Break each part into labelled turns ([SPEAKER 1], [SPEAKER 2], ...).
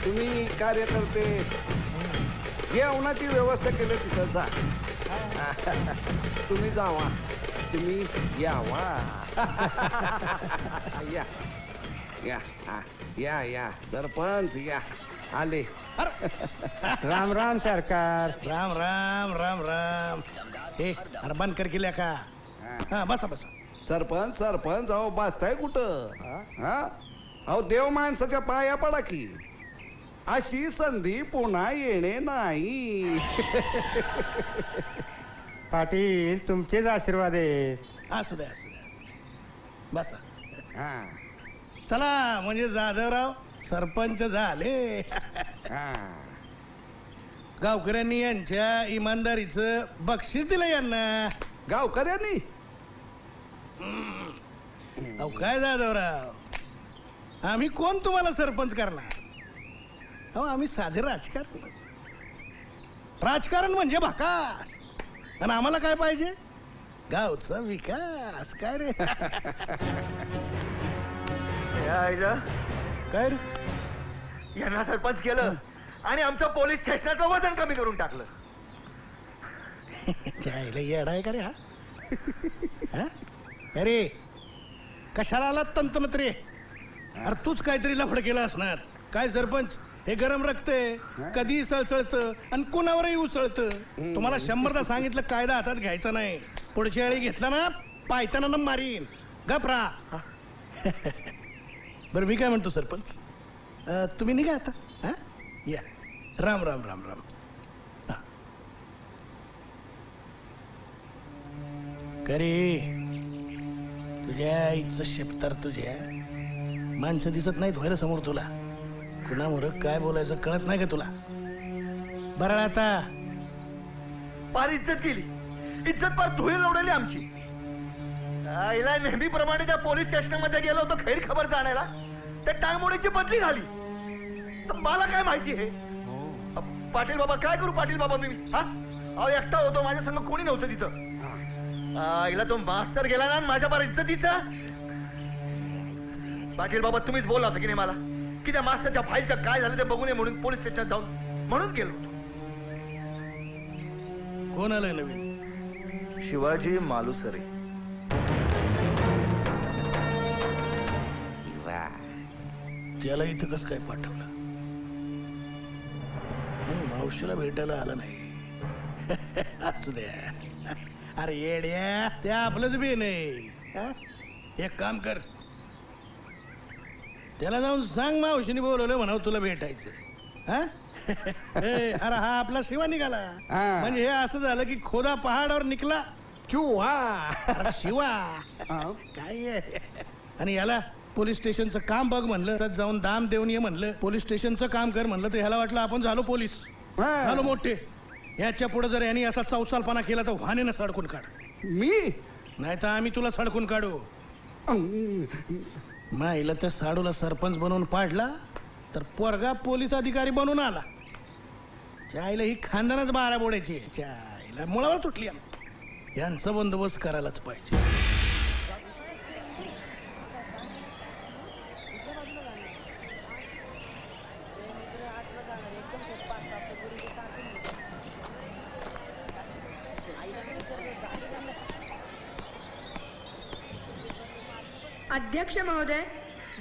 [SPEAKER 1] तुम्ही कार्यकर्ते जेवणाची व्यवस्था केली तिथं जा. तुम्ही जावा, तुम्ही यावा. या या या या सरपंच या आले.
[SPEAKER 2] राम राम सरकार.
[SPEAKER 3] राम राम राम राम. हे अरे बंद कर केल्या का? हा बसा बसा.
[SPEAKER 1] सरपंच सरपंच अहो बसताय कुठं? हा अहो देव माणसाच्या पाया पडा की. अशी संधी पुन्हा येणे नाही.
[SPEAKER 2] पाटील तुमचेच आशीर्वाद आहेत.
[SPEAKER 3] असू द्या असू द्या बसा.
[SPEAKER 1] हा
[SPEAKER 3] चला म्हणजे जाधवराव सरपंच झाले. गावकऱ्यांनी यांच्या इमानदारीचं बक्षीस दिलं यांना.
[SPEAKER 1] गावकऱ्यांनी?
[SPEAKER 3] अहो काय जाधवराव, आम्ही कोण तुम्हाला सरपंच करणार? अहो आम्ही साधे राजकारण. राजकारण म्हणजे भकास. आणि आम्हाला काय पाहिजे? गावचा विकास. काय रे? काय रे?
[SPEAKER 4] यांना सरपंच केलं आणि आमचं पोलीस स्टेशनाचं वजन कमी करून टाकलं.
[SPEAKER 3] येडा आहे का रे? हा अरे कशाला आला तंतनत रे? अरे तूच काहीतरी लफड केलं असणार. काय सरपंच हे गरम रक्त आहे, कधी सळसळतं आणि कुणावरही उसळतं. तुम्हाला 100दा सांगितलं कायदा हातात घ्यायचा नाही. पुढच्या वेळी घेतला ना पायताना मारीन. गपरा. बरं मी काय म्हणतो सरपंच, तुम्ही निघा आता. हा या. राम राम राम राम. करे तुझ्या आईचं शेपतार तुझ्या माणसं दिसत नाहीत व्हायला समोर तुला. कुणामुळे काय बोलायचं कळत नाही का तुला? बरं आता
[SPEAKER 4] पार इज्जत गेली. इज्जत पार धुळी उडवली आमची. आईला नेहमीप्रमाणे त्या पोलीस स्टेशनमध्ये गेलो होतो खैर खबर जाणायला. त्या टांगमोडीची बदली झाली. तर मला काय माहिती आहे? पाटील बाबा काय करू? पाटील बाबा मी हा अहो एकटा होतो, माझ्या संग कोणी नव्हतं तिथं. आईला तो मास्तर गेला ना माझ्या पार इज्जतीचा. पाटील बाबा तुम्हीच बोलला होता की नाही मला की त्या मास्तरच्या फाईलचं काय झालं ते बघू नये म्हणून पोलीस स्टेशनात जाऊन म्हणून गेलो होतो.
[SPEAKER 3] कोण आलंय नवीन?
[SPEAKER 4] शिवाजी मालुसरे.
[SPEAKER 3] त्याला इथं कसं काय पाठवलं? मावशीला भेटायला आलं नाही. असू द्या. अरे येड्या ते आपलंच बी नाही. एक काम कर, त्याला जाऊन सांग मावशीने बोलवलं म्हणावं तुला भेटायचं. अरे हा आपला शिवा निघाला. म्हणजे हे असं झालं की खोदा पहाडावर निघला चुहा. शिवा काय? आणि याला पोलीस स्टेशनचं काम बघ म्हणलं तर जाऊन दाम देऊन ये म्हणलं. पोलीस स्टेशनचं काम कर म्हणलं तर ह्याला वाटलं आपण झालो पोलीस, झालो मोठे. याच्या पुढे जर यांनी असा चौचालपणा केला तर वाहनेनं सडकून काढ.
[SPEAKER 1] मी
[SPEAKER 3] नाही तर आम्ही तुला सडकून काढू. माईला त्या साडूला सरपंच बनवून पाडला तर पोरगा पोलीस अधिकारी बनून आला. चायला ही खानदानच 12 बोडायची. चायला मुळावर तुटली. यांचा बंदोबस्त करायलाच पाहिजे.
[SPEAKER 5] अध्यक्ष महोदय,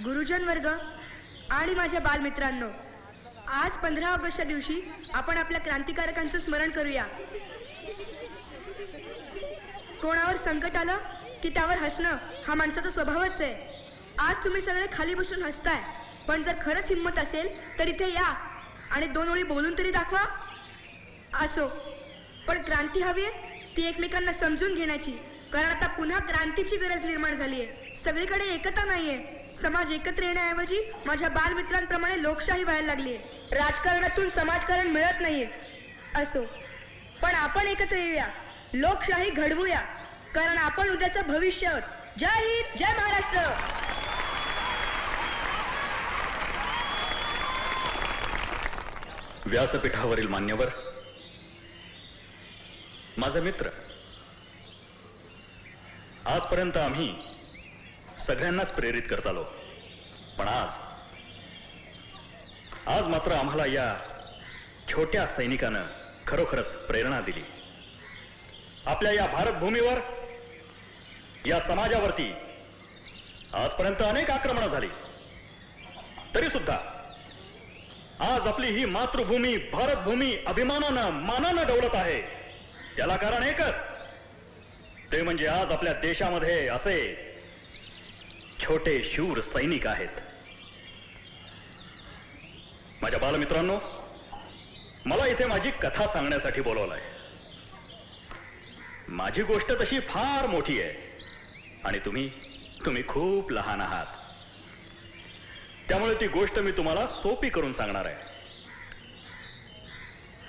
[SPEAKER 5] गुरुजन वर्ग आणि माझ्या बालमित्रांनो, आज 15 ऑगस्टच्या दिवशी आपण आपल्या क्रांतिकारकांचं स्मरण करूया. कोणावर संकट आलं की त्यावर हसणं हा माणसाचा स्वभावच आहे. आज तुम्ही सगळे खाली बसून हसताय, पण जर खरंच हिंमत असेल तर इथे या आणि 2 ओळी बोलून तरी दाखवा. असो, पण क्रांती हवी आहे ती एकमेकांना समजून घेण्याची. कारण आता पुन्हा क्रांतीची गरज निर्माण झाली आहे. सगळीकडे एकता नाहीये. समाज एकत्र येण्याऐवजी माझ्या बालमित्रांप्रमाणे लोकशाही व्हायला लागली आहे. राजकारणातून समाजकारण मिळत नाहीये. असो, पण आपण एकत्र येऊया, लोकशाही घडवूया, कारण आपण उद्याचं भविष्य आहोत. जय हिंद, जय महाराष्ट्र.
[SPEAKER 6] व्यासपीठावरील मान्यवर, माझे मित्र, आजपर्यंत आम्ही सगळ्यांनाच प्रेरित करत आलो, पण आज आज मात्र आम्हाला या छोट्या सैनिकानं खरोखरच प्रेरणा दिली. आपल्या या भारत भूमीवर, या समाजावरती आजपर्यंत अनेक आक्रमणं झाली, तरी सुद्धा आज आपली ही मातृभूमी भारत भूमी अभिमानानं मानानं डौलत आहे. त्याला कारण एकच, ते म्हणजे आज आपल्या देशामध्ये असे छोटे शूर सैनिक आहेत. माझ्या बालमित्रांनो, मला इथे माझी कथा सांगण्यासाठी बोलवलंय. माझी गोष्ट तशी फार मोठी आहे आणि तुम्ही खूप लहान आहात. त्यामुळे ती गोष्ट मी तुम्हाला सोपी करून सांगणार आहे.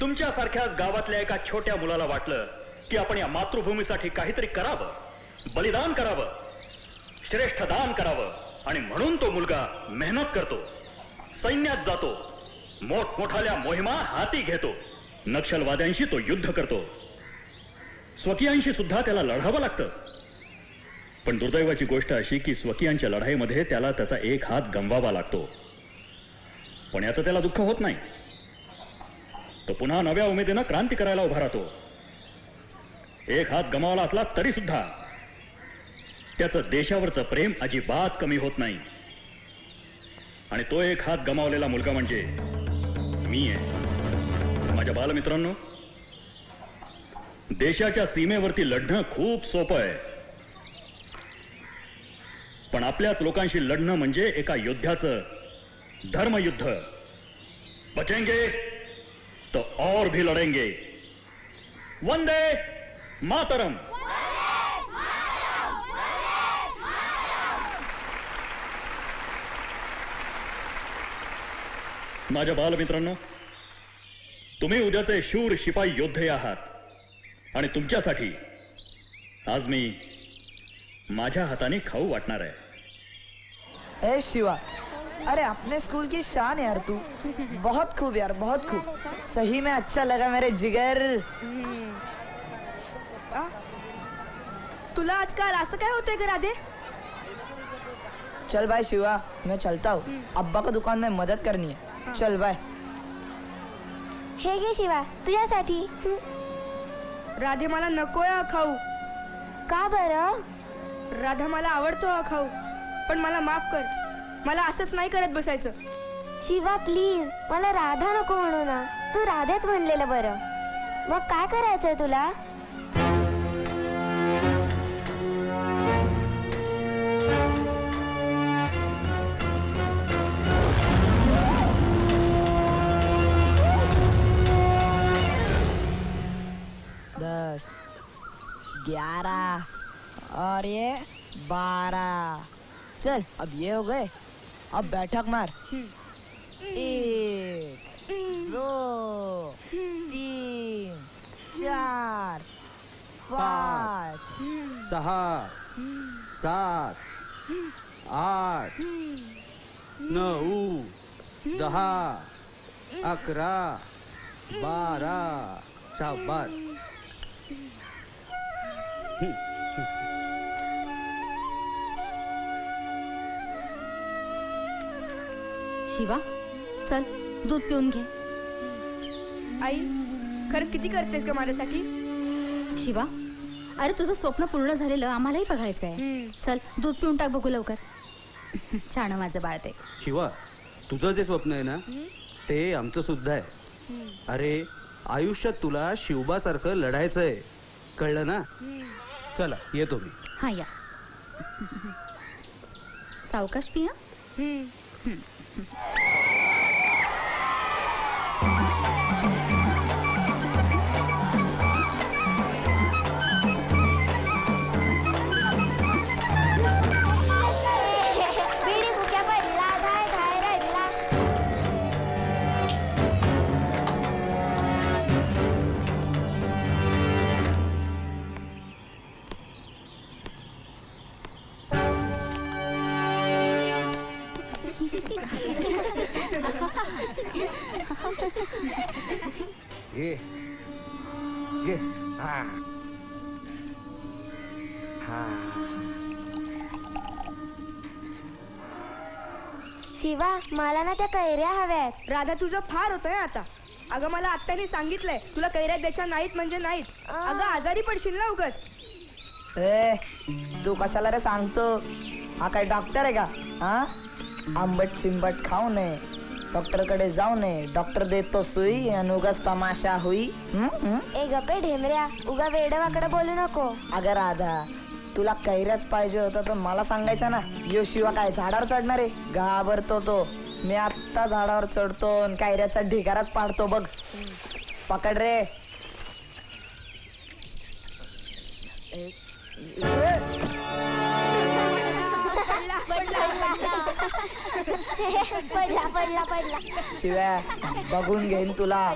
[SPEAKER 6] तुमच्यासारख्याच गावातल्या एका छोट्या मुलाला वाटलं की आपण या मातृभूमीसाठी काहीतरी करावं, बलिदान करावं, श्रेष्ठ दान करावं, आणि म्हणून तो मुलगा मेहनत करतो, सैन्यात जातो, मोठमोठाल्या मोहिमा हाती घेतो, नक्षलवाद्यांशी तो युद्ध करतो, स्वकीयांशी सुद्धा त्याला लढावं लागतं. पण दुर्दैवाची गोष्ट अशी की स्वकीयांच्या लढाईमध्ये त्याला त्याचा एक हात गमवावा लागतो. पण याचं त्याला दुःख होत नाही. तो पुन्हा नव्या उमेदीनं क्रांती करायला उभा राहतो. एक हात गमावला असला तरी सुद्धा त्याचं देशावरचं प्रेम अजिबात कमी होत नाही. आणि तो एक हात गमावलेला मुलगा म्हणजे मी आहे. माझ्या बालमित्रांनो, देशाच्या सीमेवरती लढणं खूप सोपं आहे, पण आपल्याच लोकांशी लढणं म्हणजे एका योद्ध्याचं धर्मयुद्ध. बचेंगे तो और भी लढेंगे. वंदे मातरम. माझ्या बालमित्रांनो, तुम्ही उद्याचे शूर शिपाई योद्धे आहात आणि तुमच्यासाठी आज मी माझ्या हाताने खाऊ वाटणार आहे.
[SPEAKER 7] ए शिवा, अरे अपने स्कूल की शान है यार तू. बहुत खूब यार, बहुत खूब. सही में अच्छा लगा मेरे जिगर.
[SPEAKER 5] तुला आजकाल असं काय होतंय का राधे?
[SPEAKER 7] चल बाय शिवा, मैं चलता हूँ. अब्बा को दुकान में मदद करनी है. चल बाय.
[SPEAKER 8] हे घे शिवा, तुझ्यासाठी.
[SPEAKER 5] राधे, मला नकोय हा खाऊ.
[SPEAKER 8] का बरं?
[SPEAKER 5] राधा, मला आवडतो हा खाऊ, पण मला माफ कर. मला असंच नाही करत बसायचं.
[SPEAKER 8] शिवा प्लीज, मला राधा नको म्हणू ना. तू राधेच म्हणलेलं बरं. मग काय करायचंय तुला?
[SPEAKER 7] दस, 11 और ये 12. चल अब ये हो गए. अब बैठक मार. 1 2 3 4 5
[SPEAKER 2] 6 7 8 9 10 11 12. शाबास.
[SPEAKER 9] शिवा, चल दूध पिऊन घे.
[SPEAKER 5] आई, खरंच किती करतेस का माझ्यासाठी?
[SPEAKER 9] शिवा, अरे तुझं स्वप्न पूर्ण झालेलं आम्हालाही बघायचंय. चल दूध पिऊन टाक बघू लवकर. छान माझं बाळ ते.
[SPEAKER 2] शिवा, तुझं जे स्वप्न आहे ना, ते आमचं सुद्धा आहे. अरे आयुष्यात तुला शिवबासारखं लढायचंय, कळलं ना? चला येतो मी.
[SPEAKER 9] हा या. सावकाश पिया.
[SPEAKER 8] शिवा मला ना त्या कैऱ्या हव्यात.
[SPEAKER 5] राधा तुझं फार होतंय आता. अगं मला आत्याने सांगितलंय तुला कैऱ्या द्यायच्या नाहीत म्हणजे नाहीत. अगं आजारी पडशील ना उगाच.
[SPEAKER 7] ए तू कशाला रे सांगतो? हा काय डॉक्टर आहे का? हा आंबट चिंबट खाऊ नये, डॉक्टरकडे जाऊ नये, डॉक्टर देतो सुई आणि उगाच तमाशा होई.
[SPEAKER 8] ए गप्पे ढेमऱ्या, उगा वेडवाकडे बोलू नको.
[SPEAKER 7] अगं राधा तुला कैऱ्याच पाहिजे होतं तर मला सांगायचं ना. यो शिवा काय झाडावर चढणार आहे? घाबरतो तो. मी आत्ता झाडावर चढतो आणि कैऱ्याचा ढिगाराच पाडतो बघ. पकड रे.
[SPEAKER 8] पडला पडला पडला.
[SPEAKER 7] शिव्या बघून घेईन तुला.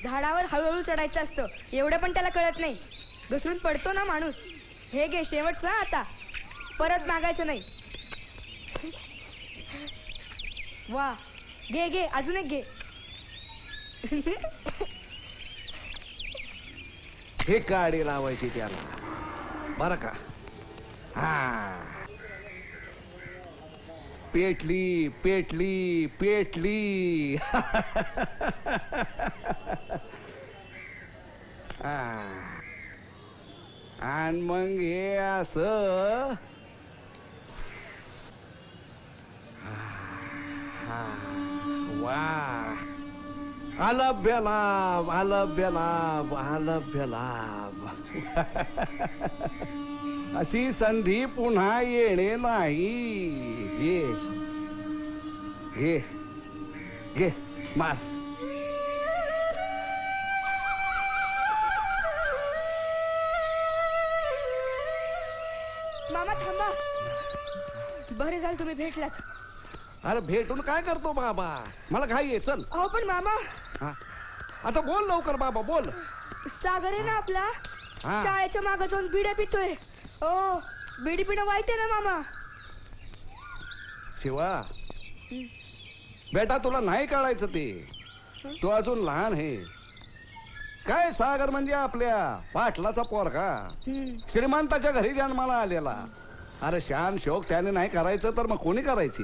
[SPEAKER 5] झाडावर हळूहळू चढायचं असतं, एवढं पण त्याला कळत नाही. घसरून पडतो ना माणूस. हे घे शेवटचं आता, परत मागायचं नाही. वा घे घे, अजून एक घे.
[SPEAKER 1] हे काडी लावायची त्याला बरं का. हा पेटली पेटली पेटली. आणि मग हे असं वा अलभ्य लाभ अलभ्य लाभ अलभ्य लाभ. अशी संधी पुन्हा येणे नाही. घे घे घे मार.
[SPEAKER 5] मामा थांबा. बरे झालं तुम्ही भेटलात.
[SPEAKER 1] अरे भेटून काय करतो बाबा, मला घाई आहे. चल.
[SPEAKER 5] अहो पण मामा.
[SPEAKER 1] हा आता बोल लवकर बाबा बोल.
[SPEAKER 5] सागर आहे ना आपला, शाळेच्या मागे जाऊन बिड्या पितोय. ओ बिडी पिणं वाईट आहे ना मामा.
[SPEAKER 1] शिवा बेटा तुला नाही कळायचं ते, तू अजून लहान आहे. काय सागर म्हणजे आपल्या पाटलाचा पोरगा, श्रीमंताच्या घरी जन्माला आलेला. अरे शान शोक त्याने नाही करायचं तर मग कोणी करायची?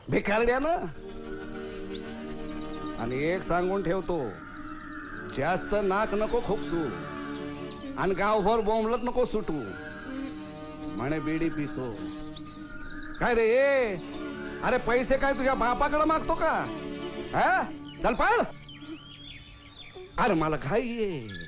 [SPEAKER 1] भिकारड्यानं. आणि एक सांगून ठेवतो, जास्त नाक नको खुपसू आणि गावभर बोंबलत नको सुटू. म्हणे बिडी पितो काय रे? अरे पैसे काय तुझ्या बापाकडे मागतो का? हा चल पाड. अरे मला घाई आहे.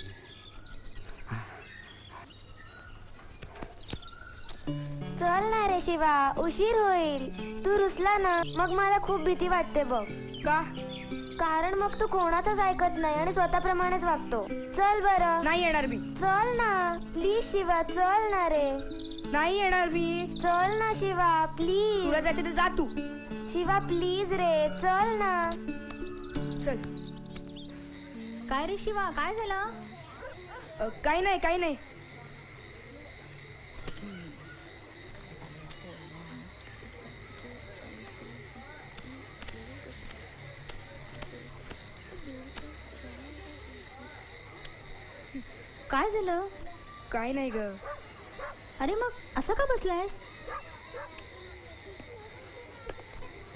[SPEAKER 8] चल ना रे शिवा, उशीर होईल. तू रुसला ना मग मला खूप भीती वाटते बघ.
[SPEAKER 5] का?
[SPEAKER 8] कारण मग तू कोणाचंच ऐकत नाही आणि स्वतःप्रमाणेच वागतो. चल बरं.
[SPEAKER 5] नाही येणार मी.
[SPEAKER 8] चल ना प्लीज शिवा, चल ना रे.
[SPEAKER 5] नाही येणार मी.
[SPEAKER 8] चल ना शिवा प्लीज.
[SPEAKER 5] तुला जायचं तर जा तू.
[SPEAKER 8] शिवा प्लीज रे, चल ना.
[SPEAKER 5] चल.
[SPEAKER 9] काय रे शिवा, काय झालं?
[SPEAKER 5] काही नाही काही नाही.
[SPEAKER 9] काय झालं?
[SPEAKER 5] काय नाही ग.
[SPEAKER 9] अरे मग असं का बसलायस?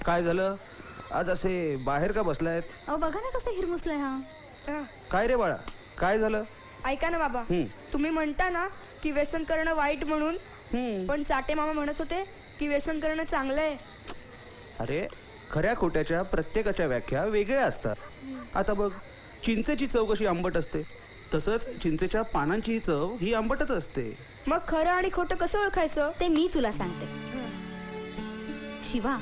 [SPEAKER 2] काय झालं आज असे बाहेर का बसलायत?
[SPEAKER 9] अहो बघा ना कसं हिरमुसलाय हा.
[SPEAKER 2] काय रे बाळा, काय झालं?
[SPEAKER 5] ऐका ना बाबा, तुम्ही म्हणता ना की व्यसन करणं वाईट म्हणून, पण चाटे मामा म्हणत होते की व्यसन करणं चांगलं आहे.
[SPEAKER 2] अरे खऱ्या खोट्याच्या प्रत्येकाच्या व्याख्या वेगळ्या असतात. आता बघ, चिंचेची चव कशी आंबट असते, तसंच चिंचेच्या पानांची चव ही आंबटच असते.
[SPEAKER 5] मग खरं आणि खोटं कसं ओळखायचं
[SPEAKER 9] ते मी तुला सांगते. शिवा,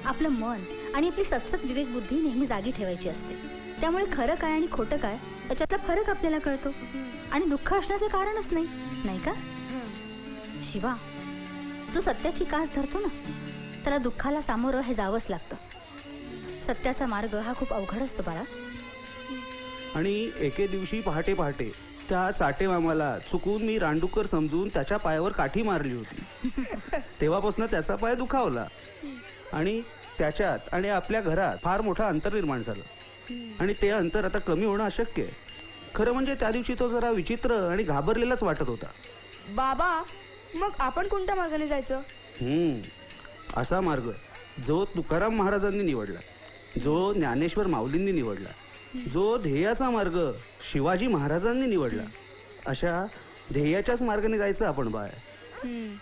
[SPEAKER 9] आपलं मन आणि आपली सतसत विवेक बुद्धी नेहमी जागी ठेवायची असते. त्यामुळे खरं काय आणि खोटं काय याच्यातला फरक आपल्याला कळतो आणि दुःख असण्याचे कारणच नाही, नाही का? शिवा, जो सत्याची कास धरतो ना त्याला दुःखाला सामोरं हे जावंच लागतं. सत्याचा मार्ग हा खूप अवघड असतो बाळा.
[SPEAKER 2] आणि एके दिवशी पहाटे पहाटे त्या चाटे मामाला चुकून मी रांडुकर समजून त्याच्या पायावर काठी मारली होती. तेव्हापासून त्याचा पाय दुखावला आणि त्याच्यात आणि आपल्या घरात फार मोठं अंतर निर्माण झालं आणि ते अंतर आता कमी होणं अशक्य आहे. खरं म्हणजे त्या दिवशी तो जरा विचित्र आणि घाबरलेलाच वाटत होता.
[SPEAKER 5] बाबा मग आपण कोणत्या मार्गाने जायचं?
[SPEAKER 2] असा मार्ग जो तुकाराम महाराजांनी निवडला, जो ज्ञानेश्वर माऊलींनी निवडला, जो ध्येयाचा मार्ग शिवाजी महाराजांनी निवडला, अशा ध्येयाच्याच मार्गाने जायचं आपण बाळ.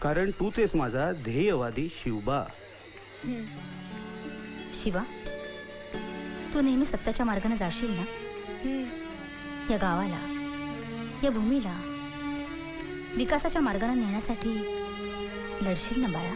[SPEAKER 2] कारण तूच आहेस माझा ध्येयवादी शिवबा.
[SPEAKER 9] शिवा, तू नेहमी सत्याच्या मार्गाने जाशील ना? या गावाला, या भूमीला विकासाच्या मार्गाने नेण्यासाठी लढशील ना बाळा?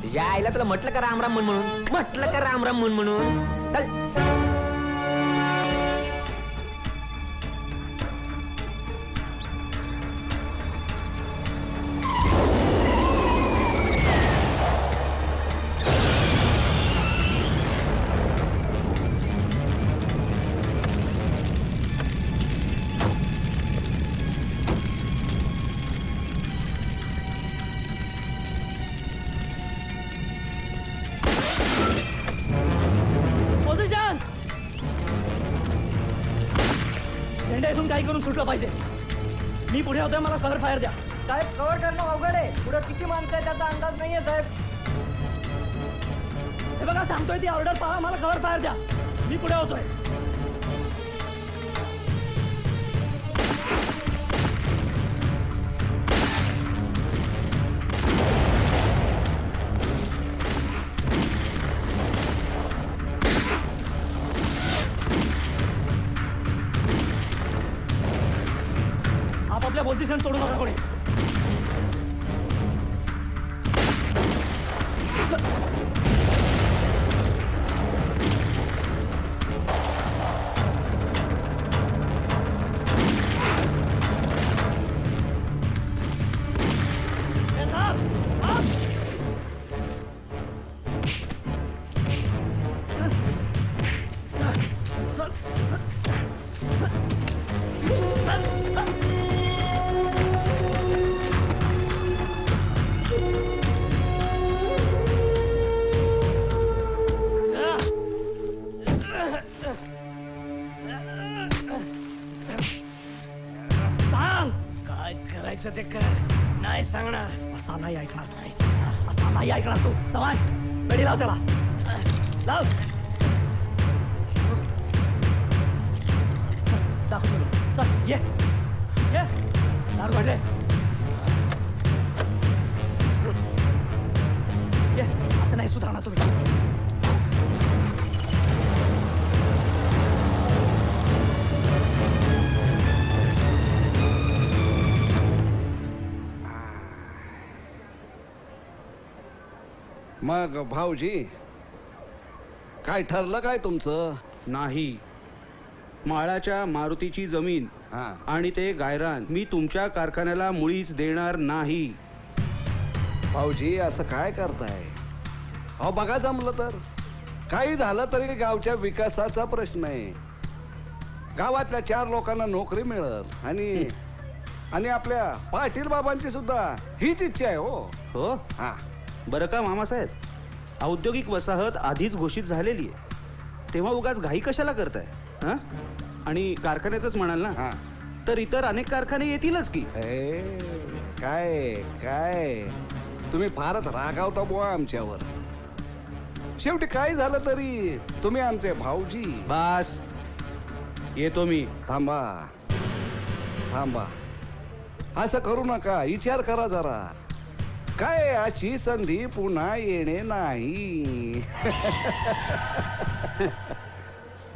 [SPEAKER 10] तुझ्या आईला तुला म्हटलं का रामराम म्हण म्हणून? म्हटलं का रामराम म्हण म्हणून? चल.
[SPEAKER 11] काही करून सुटलं पाहिजे. मी पुढे होतोय, मला कव्हर फायर द्या.
[SPEAKER 10] साहेब, कव्हर करणं अवघड आहे. पुढे किती माणसं आहेत त्याचा अंदाज नाहीये साहेब.
[SPEAKER 11] हे बघा, सांगतोय ती ऑर्डर पहा, मला कव्हर फायर द्या. मी पुढे होतोय. पोझिशन सोडू नका कोणी.
[SPEAKER 12] ते कर. नाही सांगणार.
[SPEAKER 11] असा नाही ऐकणार. नाही सांगणार. असा नाही ऐकणार तू. चव्हाण, बेडी लाव त्याला. लाव. दाखव. चल ये ये. दार वाढले. ये. असं नाही सुधारणार तुम्ही.
[SPEAKER 1] मग भाऊजी, काय ठरलं काय तुमचं?
[SPEAKER 2] नाही, माळाच्या मारुतीची जमीन आणि ते गायरान मी तुमच्या कारखान्याला मुळीच देणार नाही.
[SPEAKER 1] भाऊजी असं काय करताय? अहो बघा, जमलं तर काही झालं तरी गावच्या विकासाचा प्रश्न आहे. गावातल्या 4 लोकांना नोकरी मिळत आणि आपल्या पाटील बाबांची सुद्धा हीच इच्छा आहे.
[SPEAKER 2] हो
[SPEAKER 1] हा,
[SPEAKER 2] बरं का मामासाहेब, औद्योगिक वसाहत आधीच घोषित झालेली आहे, तेव्हा उगाच घाई कशाला करताय? हा, आणि कारखान्याचंच म्हणाल ना, तर इतर अनेक कारखाने येतीलच की.
[SPEAKER 1] काय काय तुम्ही फारच रागावता बुवा आमच्यावर. शेवटी काय झालं तरी तुम्ही आमचे भाऊजी.
[SPEAKER 2] बास, येतो मी.
[SPEAKER 1] थांबा थांबा, असं करू नका, विचार करा जरा. काय अशी संधी पुन्हा येणे नाही.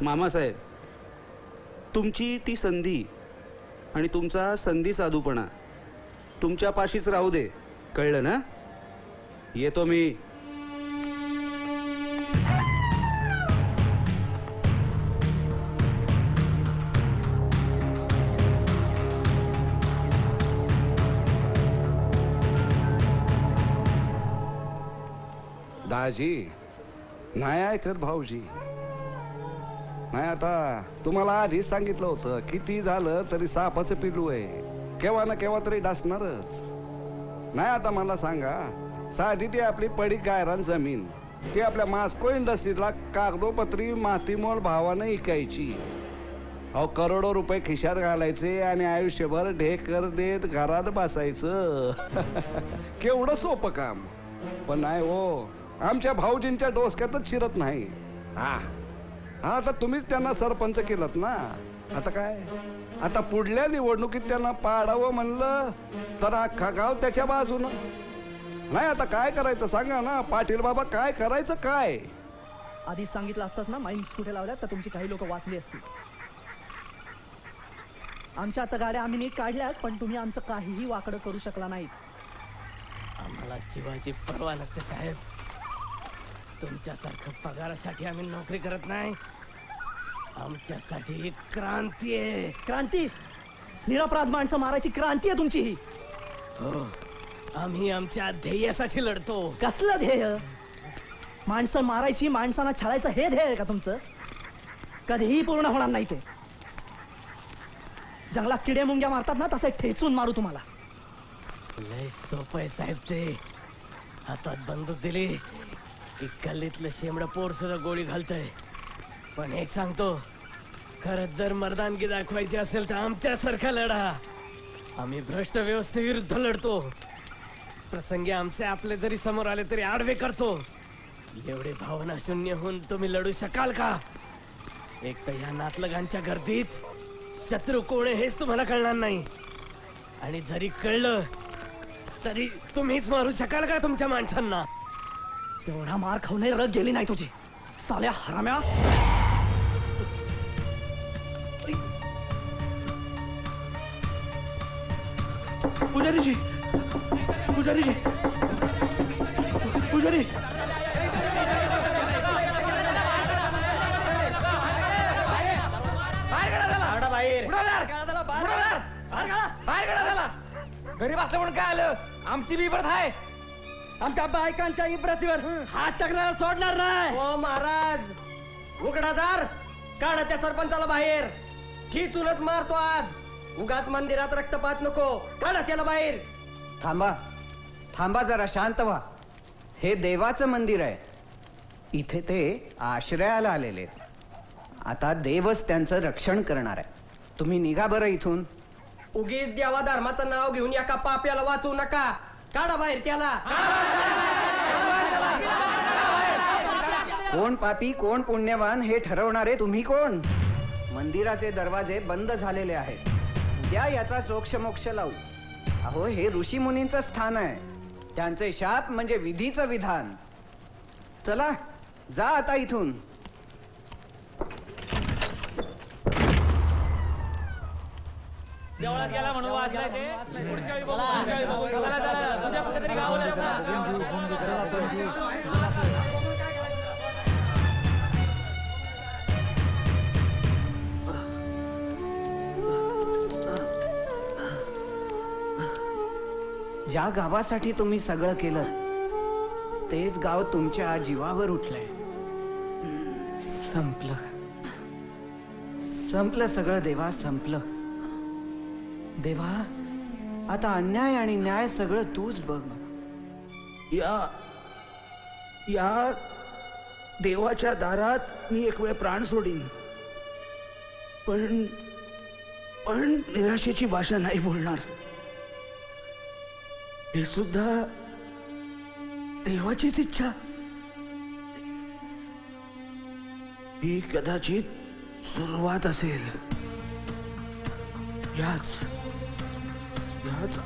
[SPEAKER 2] मामासाहेब, तुमची ती संधी आणि तुमचा संधी साधूपणा तुमच्या पाशीच राहू दे, कळलं ना? येतो मी.
[SPEAKER 1] दाजी नाही ऐकत भाऊजी. नाही, आता तुम्हाला आधीच सांगितलं होतं, किती झालं तरी सापाचं पिल्लू आहे, केव्हा ना केव्हा तरी डासणारच. नाही, आता मला सांगा, साधी ती आपली पडीक गायरान जमीन ती आपल्या मास्को इंडस्ट्रीजला कागदोपत्री मातीमोल भावानं इकायची. अहो करोडो रुपये खिशात घालायचे आणि आयुष्यभर ढेकर देत घरात बसायचं. केवढं सोपं काम. पण नाही हो, आमच्या भाऊजींच्या डोसक्यातच शिरत नाही. हा, आता तुम्हीच त्यांना सरपंच केलं ना. आता काय, आता पुढल्या निवडणुकीत त्यांना पाडावं म्हणलं तर अख्खा गाव त्याच्या बाजूनं. नाही, आता काय करायचं सांगा ना पाटील बाबा, काय करायचं काय?
[SPEAKER 11] आधीच सांगितलं असतात ना माईन्स कुठे लावल्यात तर तुमची काही लोक वाचली असतील. आमच्या आता गाड्या आम्ही नीट काढल्यात, पण तुम्ही आमचं काहीही वाकडं करू शकला नाहीत.
[SPEAKER 12] आम्हाला जीवाची पर्वा नसते साहेब. तुमच्यासारखं पगारासाठी आम्ही नोकरी करत नाही. आमच्यासाठी ही क्रांती आहे.
[SPEAKER 11] क्रांती? निरपराध माणसं मारायची क्रांती आहे तुमची ही?
[SPEAKER 12] हो, आम्ही आमच्या ध्येयासाठी लढतो.
[SPEAKER 11] कसलं ध्येय? माणसं मारायची, माणसांना छळायचं, हे ध्येय आहे का तुमचं? कधीही पूर्ण होणार नाही ते. जंगलात किडे मुंग्या मारतात ना, तसे ठेचून मारू तुम्हाला.
[SPEAKER 12] लय सोपं आहे साहेब ते. हातात बंदूक दिली की गल्लीतलं शेंबडं पोर सुद्धा गोळी घालतंय. पण एक सांगतो, खरंच जर मर्दानगी दाखवायची असेल तर आमच्यासारखा लढा. आम्ही भ्रष्ट व्यवस्थेविरुद्ध लढतो. प्रसंगी आमचे आपले जरी समोर आले तरी आडवे करतो. एवढे भावना शून्य होऊन तुम्ही लढू शकाल का? एक तर ह्या नातलगांच्या गर्दीत शत्रू कोण आहे हेच तुम्हाला कळणार नाही. आणि जरी कळलं तरी तुम्हीच मारू शकाल का तुमच्या माणसांना?
[SPEAKER 11] तेवढा मार खाऊन रग गेली नाही तुझी, साल्या हराम्या. पुजारीजी, पुजारीजी, पुजारी.
[SPEAKER 10] गरीब असलं म्हणून काय आलं? आमची बी इब्रत आहे.
[SPEAKER 11] आमच्या बायकांच्या इब्रतीवर हात टाकण्याला सोडणार नाही.
[SPEAKER 10] हो महाराज, उघडादार काढा त्या सरपंचाला बाहेर. ठिचूनच मारतो आज. उगाच मंदिरात रक्तपात नको, काढा त्याला बाहेर.
[SPEAKER 13] थांबा थांबा, जरा शांत व्हा. हे देवाचं मंदिर आहे. इथे ते आश्रयाला आलेले. आता देवच त्यांचं रक्षण करणार आहे. तुम्ही निघा बरं इथून.
[SPEAKER 10] उगीच देवा धर्माचं नाव घेऊन एका पाप्याला वाचवू नका. काढा बाहेर त्याला.
[SPEAKER 13] कोण पापी कोण पुण्यवान हे ठरवणारे तुम्ही कोण? मंदिराचे दरवाजे बंद झालेले आहेत. उद्या याचा सोक्षमोक्ष लावू. अहो, हे ऋषी मुनींचं स्थान आहे. त्यांचे शाप म्हणजे विधीचं विधान. चला जा आता इथून.
[SPEAKER 10] देवळात गेला म्हणून वाचलाय ते. पुढच्या वेळी बघू, पुढच्या वेळी बघू. चला चला, उद्या कुठेतरी गावाला
[SPEAKER 13] ज्या गावासाठी तुम्ही सगळं केलं तेच गाव तुमच्या जीवावर उठलंय. संपलं सगळं देवा, संपलं. देवा, आता अन्याय आणि न्याय सगळं तूच बघ.
[SPEAKER 2] या देवाच्या दारात मी एक वेळ प्राण सोडीन, पण निराशेची भाषा नाही बोलणार. हे सुद्धा देवाचीच इच्छा. ही कदाचित सुरुवात असेल. याच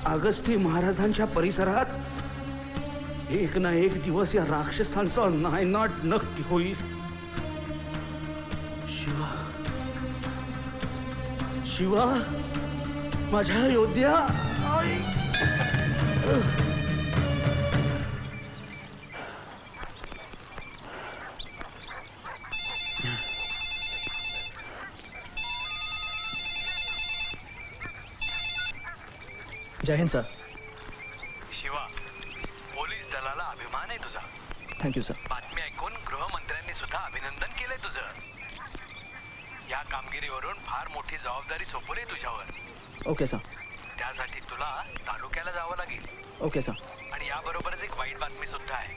[SPEAKER 2] अगस्ती महाराजांच्या परिसरात एक ना एक दिवस या राक्षसांचा नायनाट नक्की होईल. शिवा, माझ्या योद्ध्या.
[SPEAKER 11] जय हिंद सर.
[SPEAKER 14] शिवा, पोलीस दलाला अभिमान आहे तुझा.
[SPEAKER 11] Thank you sir.
[SPEAKER 14] बातमी ऐकून गृहमंत्र्यांनी सुद्धा अभिनंदन केलंय तुझं. या कामगिरीवरून फार मोठी जबाबदारी सोपवली तुझ्यावर.
[SPEAKER 11] Okay sir.
[SPEAKER 14] त्यासाठी तुला तालुक्याला जावं लागेल.
[SPEAKER 11] Okay sir.
[SPEAKER 14] आणि याबरोबरच एक वाईट बातमी सुद्धा आहे.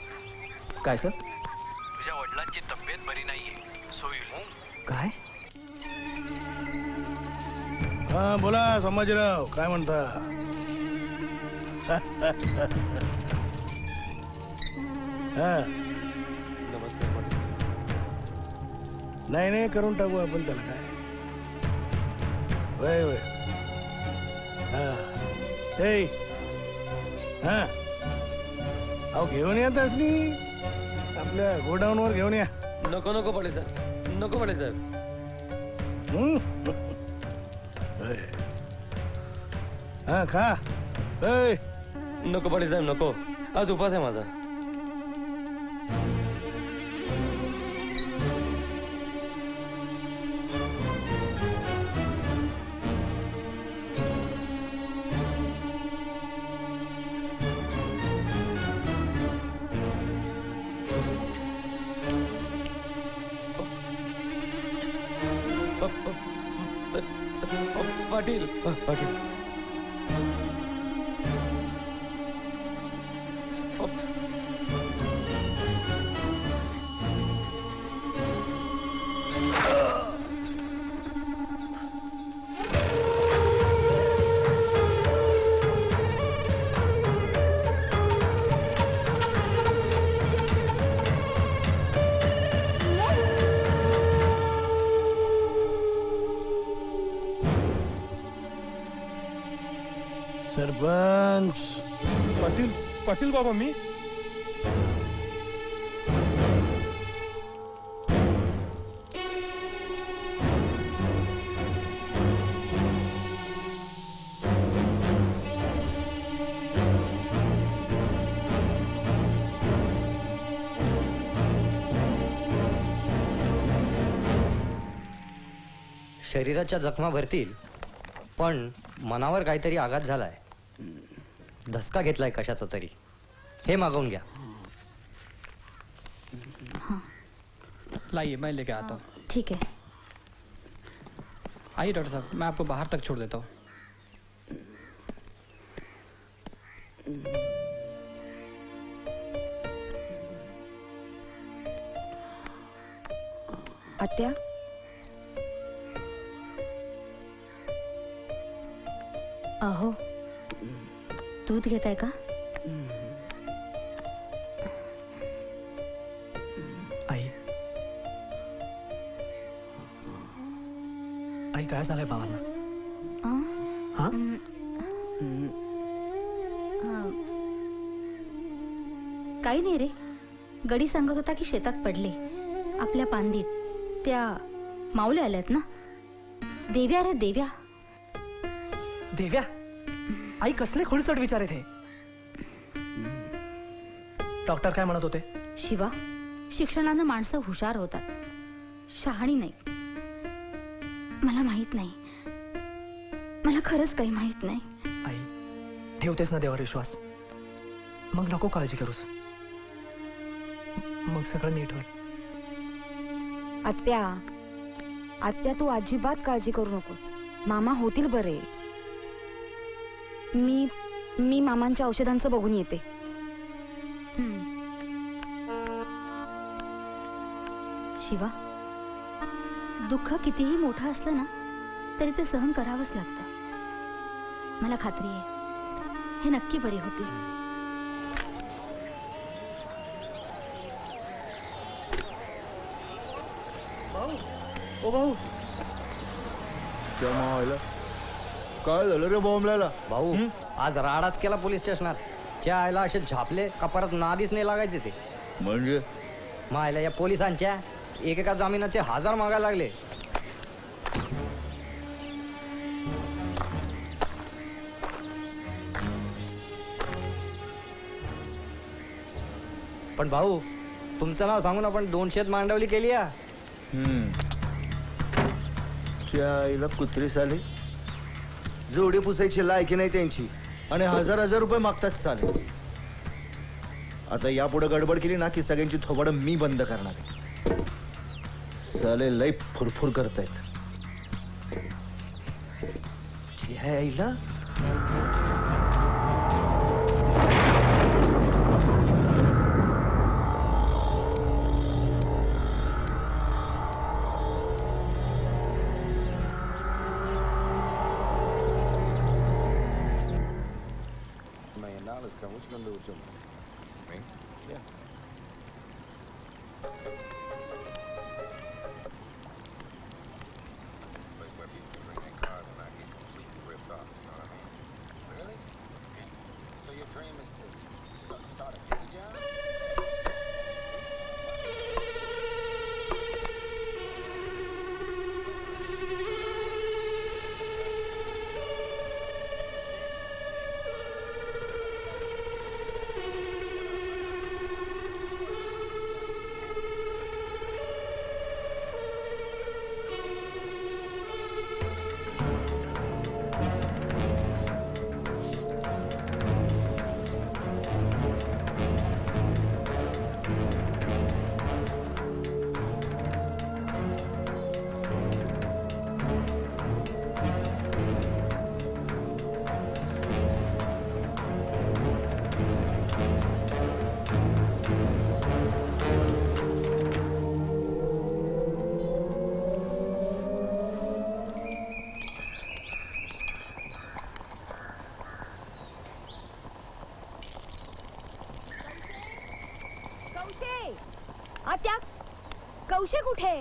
[SPEAKER 11] काय सर?
[SPEAKER 14] तुझ्या वडिलांची तब्येत बरी नाहीये. So you know.
[SPEAKER 11] काय?
[SPEAKER 3] हा बोला संभाजीराव, काय म्हणता?
[SPEAKER 15] नमस्कार.
[SPEAKER 3] नाही करून टाकू आपण त्याला. काय वय वय. हा अहो घेऊन या तसनी आपल्या गोडाऊनवर घेऊन या.
[SPEAKER 15] नको पडे सर, नको पडे सर.
[SPEAKER 3] हा खा.
[SPEAKER 15] नको पडे साहेब, नको. आज उपास आहे माझा. पाटील.
[SPEAKER 3] सरपंच.
[SPEAKER 15] पाटील बाबा, मी
[SPEAKER 10] शरीराच्या जखमा भरतील, पण मनावर काहीतरी आघात झालाय. धसका घेतलाय कशाचा तरी. हे मागवून घ्या.
[SPEAKER 16] लाइए, मैं लेके आता हूँ.
[SPEAKER 9] ठीक है.
[SPEAKER 16] आइए डॉक्टर साहब, मैं आपको बाहर तक छोड़ देता हूँ.
[SPEAKER 5] आत्या,
[SPEAKER 9] अहो, दूध घेताय का?
[SPEAKER 11] आई काय झालंय बाबांना? हा?
[SPEAKER 9] काही नाही रे. गडी सांगत होता की शेतात पडले आपल्या पांदीत. त्या माऊल्या आल्यात ना. देव्या रे देव्या.
[SPEAKER 11] देव्या? आई कसले खोलचट विचार आहेत हे? डॉक्टर काय म्हणत होते?
[SPEAKER 9] शिवा, शिक्षणानं माणसं हुशार होतात, शहाणी नाही. मला माहित नाही. मला खरंच काही माहित नाही.
[SPEAKER 11] आई, ठेवतेस ना देवावर विश्वास? मग नको काळजी करूस, मग सगळं नीट होईल.
[SPEAKER 17] आत्या आत्या तू अजिबात काळजी करू नकोस, मामा होतील बरे. मी मामांच्या औषधांचं बघून येते.
[SPEAKER 9] शिवा, दुःख कितीही मोठं असलं ना तरी ते सहन करावंच लागतं. मला खात्री आहे हे नक्की बरे होतील.
[SPEAKER 4] ओ भाऊ,
[SPEAKER 18] काय झालं रे बॉम्बला?
[SPEAKER 10] भाऊ आज राडाच केला पोलीस स्टेशनात. च्या आयला असे झापले का परत नादीच नाही लागायचे ते.
[SPEAKER 18] म्हणजे
[SPEAKER 10] मायला या पोलिसांच्या एकेका जामिनाचे 1000 मागायला लागले. पण भाऊ तुमचं नाव सांगून आपण 200 मांडवली केली या.
[SPEAKER 18] आईला कुत्री साले, जोडी पुसायची लायकी नाही त्यांची आणि 1000 रुपये मागतात साले. आता यापुढे गडबड केली ना की सगळ्यांची थोबड मी बंद करणार. साले लय फुरफुर करतायत. आईला
[SPEAKER 17] आत्या, कौशे कुठे?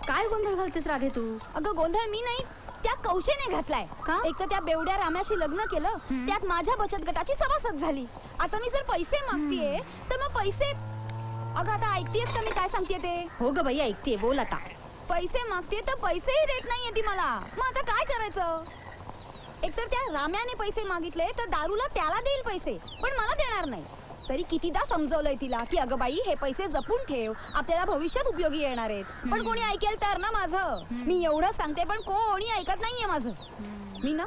[SPEAKER 9] काय गोंधळ घालतेस राधे तू?
[SPEAKER 17] अगं गोंधळ मी नाही, त्या कौशेने घातलाय. एक तर त्या बेवड्या राम्याशी लग्न केलं, त्यात माझ्या बचत गटाची सभासद झाली. आता मी जर पैसे मागतेय तर मग पैसे. अगं आता ऐकतेस का मी काय सांगते ते?
[SPEAKER 9] हो ग बाई ऐकते, बोल आता.
[SPEAKER 17] पैसे मागते तर पैसेही देत नाहीये ती मला. मग आता काय करायचं? एकतर त्या राम्याने पैसे मागितले तर दारूला त्याला देईल पैसे, पण मला देणार नाही. तरी कितीदा समजवलंय तिला की अगं बाई हे पैसे जपून ठेव, आपल्याला भविष्यात उपयोगी येणार आहेत. पण कोणी ऐकेल तर ना माझं. मी एवढं सांगते पण कोणी ऐकत नाहीये माझं. मी ना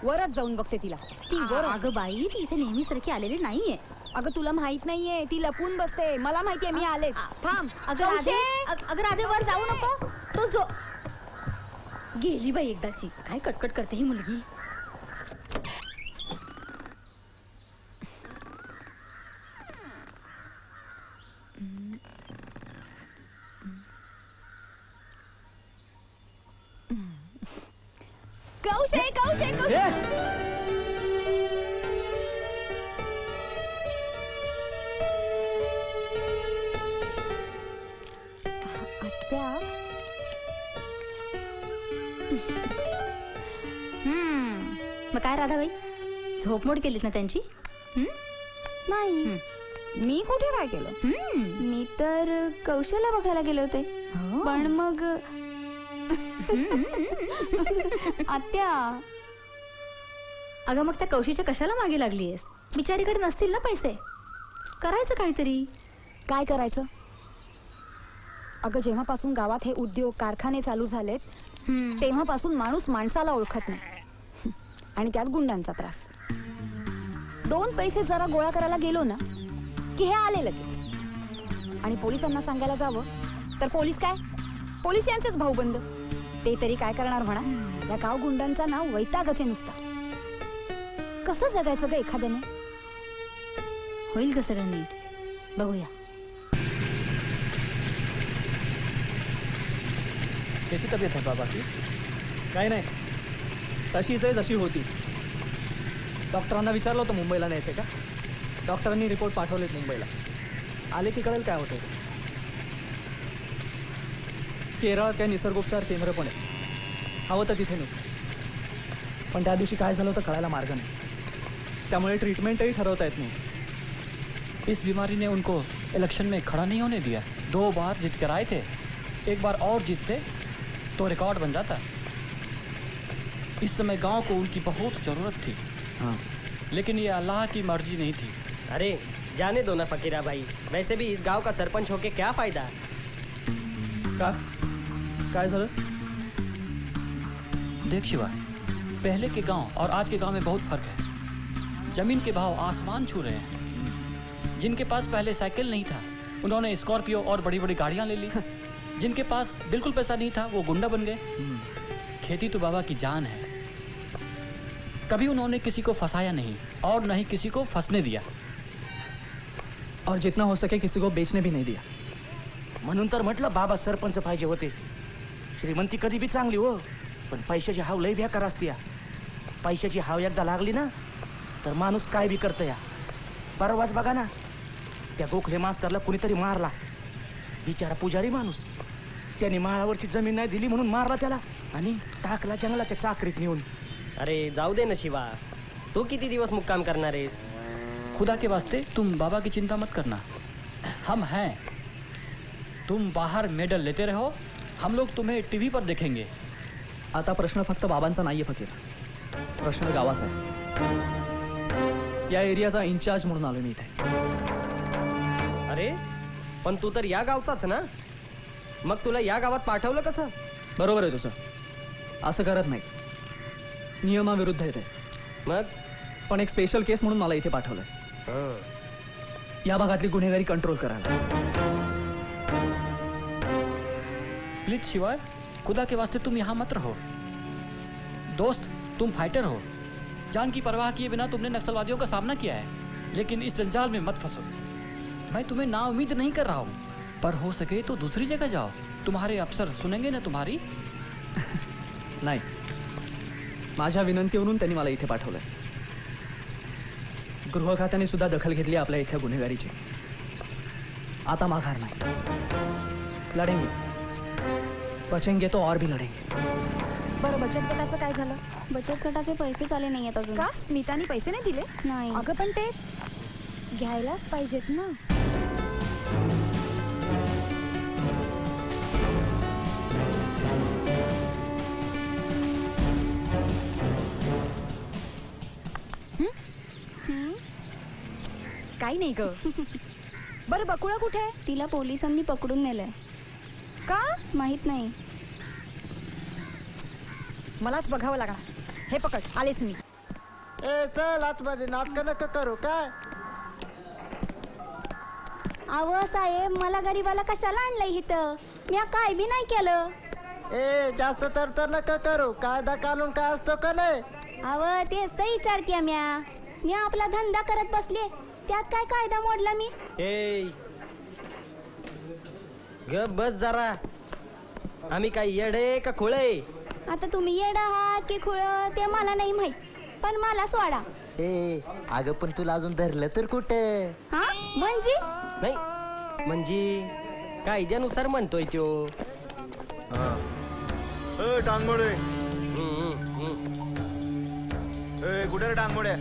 [SPEAKER 17] वरच जाऊन बघते तिला. ती वर.
[SPEAKER 9] अगं बाई ती इथे नेहमीसारखी आलेली नाहीये.
[SPEAKER 17] अगं तुला माहित नाहीये, ती लपून बसते. मला माहितीये मी आले. थांब.
[SPEAKER 9] अगं राधे वर जाऊ नको. तो जो गेली बाई एकदाची. काय कटकट करते ही मुलगी.
[SPEAKER 17] कौशे कौशे कौशे. आत्या
[SPEAKER 9] मग काय राधाबाई, झोपमोड केलीस ना त्यांची?
[SPEAKER 17] नाही, मी कुठे काय केलं? मी तर कौशला बघायला गेले होते. पण मग आत्या.
[SPEAKER 9] अगं मग त्या कौशीच्या कशाला मागे लागलीयस? बिचारीकडे नसतील ना पैसे, करायचं काहीतरी.
[SPEAKER 17] काय करायचं? अगं जेव्हापासून गावात हे उद्योग कारखाने चालू झालेत तेव्हापासून माणूस माणसाला ओळखत नाही, आणि त्यात गुंडांचा त्रास. 2 पैसे जरा गोळा करायला गेलो ना की हे आले लगेच. आणि पोलिसांना सांगायला जावं तर पोलीस काय, पोलीस यांचेच भाऊबंद. ते तरी काय करणार म्हणा. या गाव गुंडांचा नाव वैतागच आहे नुसता. कसं जगायचं ग एखाद्याने?
[SPEAKER 9] होईल का सगळं नीट? बघूया.
[SPEAKER 11] कशी तब्येत आहे बाबा की? काय नाही, तशीच आहे जशी होती. डॉक्टरांना विचारलं होतं मुंबईला न्यायचं का. डॉक्टरांनी रिपोर्ट पाठवलेत मुंबईला. आले की कळेल काय होतं. केरळात काय निसर्गोपचार केंद्र पण आहे, हवं तर तिथे नाही. पण त्या दिवशी काय झालं होतं कळायला मार्ग नाही. त्यामुळे ट्रीटमेंटही ठरवता येत नाही.
[SPEAKER 16] इस बीमारी ने उनको इलेक्शन में खड़ा नहीं होने दिया. 2 बार जीत कर आए थे, एक बार और जीतते तो रिकॉर्ड बन जाता. इस समय गांव को उनकी बहुत जरूरत थी. हाँ, लेकिन ये अल्लाह की मर्जी नहीं थी.
[SPEAKER 10] अरे जाने दो ना फकीरा भाई, वैसे भी इस गांव का सरपंच होके क्या फायदा.
[SPEAKER 11] का काय झालं?
[SPEAKER 16] देख शिवा, पहले के गांव और आज के गांव में बहुत फर्क है. जमीन के भाव आसमान छू रहे हैं. जिनके पास पहले साइकिल नहीं था उन्होंने स्कॉर्पियो और बड़ी बड़ी गाड़ियां ले ली. जिनके पास बिल्कुल पैसा नहीं था वो गुंडा बन गए. खेती तो बाबा की जान है. कभी उन्होंने किसी को फंसाया नहीं और न ही किसी को फंसने दिया.
[SPEAKER 11] और जितना हो सके किसी को बेचने भी नहीं दिया.
[SPEAKER 19] म्हणून तर म्हटलं बाबा सरपंच पाहिजे होते. श्रीमंती कधी बी चांगली हो, पण पैशाची हाव लई बेकार असते. पैशाची हाव एकदा लागली ना तर माणूस काय बी करतं या. परवाच बघा ना, त्या गोखले मास्तरला कुणीतरी मारला. बिचारा पुजारी माणूस. त्याने माळावरची जमीन नाही दिली म्हणून मारला त्याला आणि टाकला जंगलाच्या चाकरीत नेऊन.
[SPEAKER 10] अरे जाऊ दे ना शिवा, तू किती दिवस मुक्काम करणार आहेस.
[SPEAKER 16] खुदा के वास्ते तुम बाबा की चिंता मत करना, हम हैं. तुम बाहर मेडल लेते रहो, हम लोग तुम्हें टीवी पर देखेंगे.
[SPEAKER 11] आता प्रश्न फक्त बाबांचा नाहीये फकीर, प्रश्न गावाचा आहे. या एरियाचा इन्चार्ज म्हणून आलो मी इथे.
[SPEAKER 10] अरे पण तू तर या गावचाच ना, मग तुला या गावात पाठवलं कसं?
[SPEAKER 11] बरोबर आहे तुझं, असं करत नाही. नियमाविरुद्ध आहे ते.
[SPEAKER 10] मग
[SPEAKER 11] पण एक स्पेशल केस म्हणून मला इथे पाठवलंय. या भागातली गुन्हेगारी कंट्रोल करायला.
[SPEAKER 16] प्लीज शिवाय, खुदा के वास्ते तुम यहाँ मत रहो. दोस्त, तुम फाइटर हो. जान की परवाह किए बिना तुमने नक्सलवादियों का सामना किया है, लेकिन इस जंजाल में मत फंसो. मैं तुम्हें ना उम्मीद नहीं कर रहा हूँ, पर हो सके तो दूसरी जगह जाओ. तुम्हारे अफसर सुनेंगे ना तुम्हारी.
[SPEAKER 11] नाही, माझ्या विनंतीवरून त्यांनी मला इथे पाठवलंय. गृह खात्याने सुद्धा दखल घेतली आपल्या इथल्या गुन्हेगारीची. आता माघार नाही. लढेंगे, बचेंगे तो और भी लढेंगे.
[SPEAKER 17] बरं, बचत गटाचं काय झालं?
[SPEAKER 8] बचत गटाचे पैसेच आले नाही आहेत अजून.
[SPEAKER 17] का? स्मिताने पैसे नाही दिले?
[SPEAKER 8] नाही.
[SPEAKER 17] अगं पण ते घ्यायलाच पाहिजेत ना. काही नाही ग. बरं, बकुळा कुठे आहे?
[SPEAKER 8] तिला पोलिसांनी पकडून नेलंय.
[SPEAKER 17] का?
[SPEAKER 8] माहित नाही.
[SPEAKER 17] मलाच बघावं लागणार. हे पकड, आलेच मी.
[SPEAKER 13] ए चल आतमध्ये, नाटक नका करू काय.
[SPEAKER 8] अहो साहेब, मला गरीबाला कशाला आणलंय इथं? मी काय बी नाही केलं.
[SPEAKER 13] ए जास्त तर नका करू. कायदा कानून काय असतो का नाही.
[SPEAKER 8] अहो तेच तर विचारते मी आपला धंदा करत बसले, त्यात काय कायदा मोडला मी?
[SPEAKER 10] ए ग बस जरा. आम्ही काय येडे का खुळे?
[SPEAKER 8] आता तुम्ही येडा आहात की खुळ ते मला नाही माहित, पण मला सोडा.
[SPEAKER 13] ए अगं पण तुला अजून धरलं तर कुठे?
[SPEAKER 8] हा म्हणजे?
[SPEAKER 10] नाही म्हणजे कायद्यानुसार म्हणतोय तो.
[SPEAKER 18] टांगमोडे कुठे रे टांगमोड्या?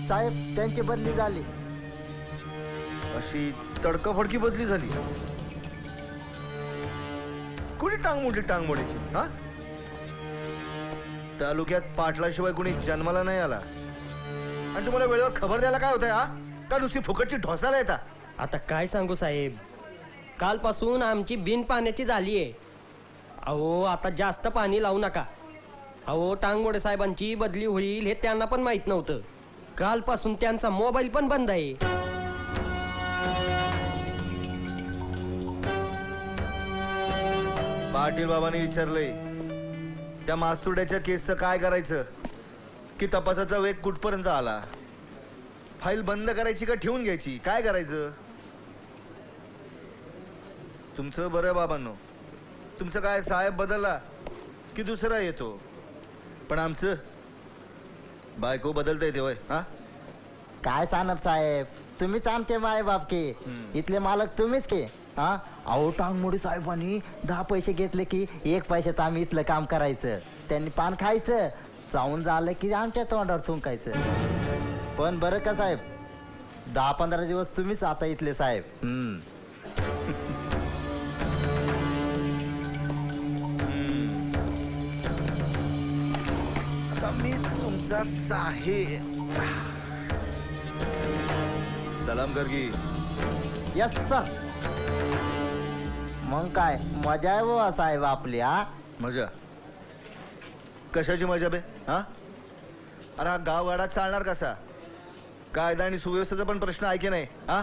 [SPEAKER 13] साहेब त्यांची बदली झाली.
[SPEAKER 18] अशी तडकाफडकी बदली झाली. कुणी टांग मोडली टांगमोड्याची? हा, तालुक्यात पाटलाशिवाय कुणी जन्माला नाही आला. आणि तुम्हाला वेळेवर खबर द्यायला काय होतंय? हा का नुसती फुकटची ढोसायला येता?
[SPEAKER 10] आता काय सांगू साहेब, कालपासून आमची बिन पाण्याची झालीये. अहो आता जास्त पाणी लावू नका. अहो टांगमोडे साहेबांची बदली होईल हे त्यांना पण माहित नव्हतं. कालपासून त्यांचा मोबाईल पण बंद आहे.
[SPEAKER 18] पाटील बाबांनी विचारलंय त्या मास्तुड्याच्या केसचं काय करायचं, की तपासाचा वेग कुठपर्यंत आला, फाईल बंद करायची का ठेवून घ्यायची, काय करायचं. तुमचं बरं बाबांनो, तुमचं काय साहेब बदलला की दुसरा येतो, पण आमचं बायको बदलता येते. हा
[SPEAKER 20] काय सानप साहेब, तुम्हीच आमचे माय बाप के, इथले मालक तुम्हीच के. हा अहो टांगमोडी साहेबांनी 10 पैसे घेतले की 1 पैशाचं आम्ही इथलं काम करायचं, त्यांनी पान खायचं, चावून झालं की आमच्या तोंडावर थुंकायचं. पण बरं का साहेब, 10-15 दिवस तुम्हीच आता इथले साहेब.
[SPEAKER 18] आता मीच तुमचा साहेब. सलाम कर की.
[SPEAKER 20] Yes sir. मग काय मजा आहे बुवा साहेब आपली. हा
[SPEAKER 18] मजा कशाची मजा बे. हा अरे हा गावगाडा चालणार कसा, कायदा आणि सुव्यवस्थेचा पण प्रश्न आहे की नाही. हा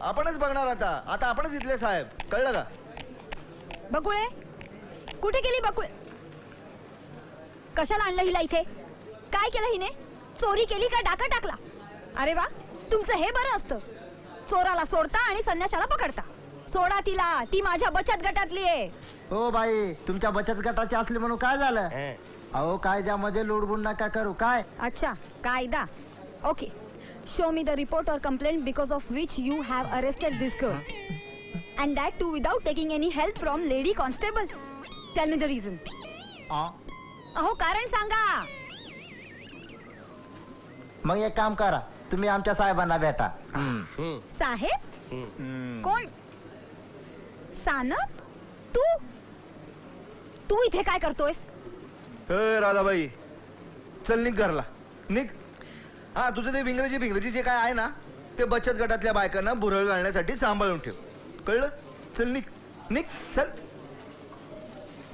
[SPEAKER 18] आपणच बघणार आता, आता आपणच इथले साहेब, कळलं का.
[SPEAKER 17] बकुळे कुठे गेली बकुळे? कशाला आणलं हिला इथे? काय केलं हिने? चोरी केली का डाका टाकला? अरे वा, तुमचं हे बरं असतं, चोराला सोडता आणि संन्याशाला पकडता. सोडा तिला, ती माझ्या बचत गटातली आहे.
[SPEAKER 20] हो बाई, तुमच्या बचत गटाची असली म्हणून काय झालं? अहो कायद्यामध्ये लुडबुड नका करू. काय
[SPEAKER 17] अच्छा कायदा? Okay, show me the report or complaint because of which you have arrested this girl and that too without taking any help from lady constable. Tell me the reason. अहो कारण सांगा.
[SPEAKER 20] मग एक काम करा, तुम्ही आमच्या साहेबांना भेटा.
[SPEAKER 17] साहेब? कोण? सानप? तू इथे काय करतोयस?
[SPEAKER 18] राधाबाई चल निघ घरला, निघ. हा तुझं ते विंग्रजी जे काय आहे ना, ते बचत गटातल्या बायकांना बुरळ घालण्यासाठी सांभाळून ठेव, कळलं. चल निघ, निघ चल.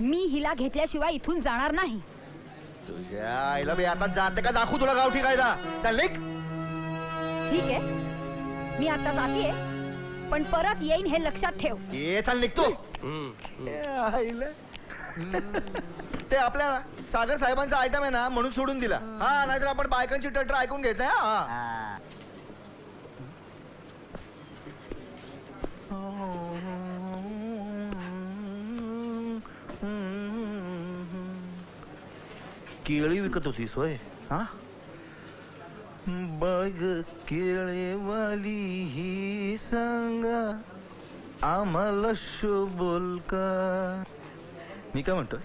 [SPEAKER 17] मी हिला घेतल्याशिवाय इथून जाणार नाही.
[SPEAKER 18] तुझ्या आईला बे आता जाते का दाखवू तुला गावठी कायदा. चल निघ.
[SPEAKER 17] ठीक आहे, मी आता जातीये, पण परत येईन हे लक्षात ठेव.
[SPEAKER 18] ये चल निघतो. ते आपल्या सागर साहेबांचा आयटम आहे ना म्हणून सोडून दिला. हा नाहीतर आपण बायकांची टटर ऐकून घेत आहे. केळी विकत होतीस होय. हा बघ केळेवाली ही सांगा आम्हाला शोभल का. मी काय म्हणतोय,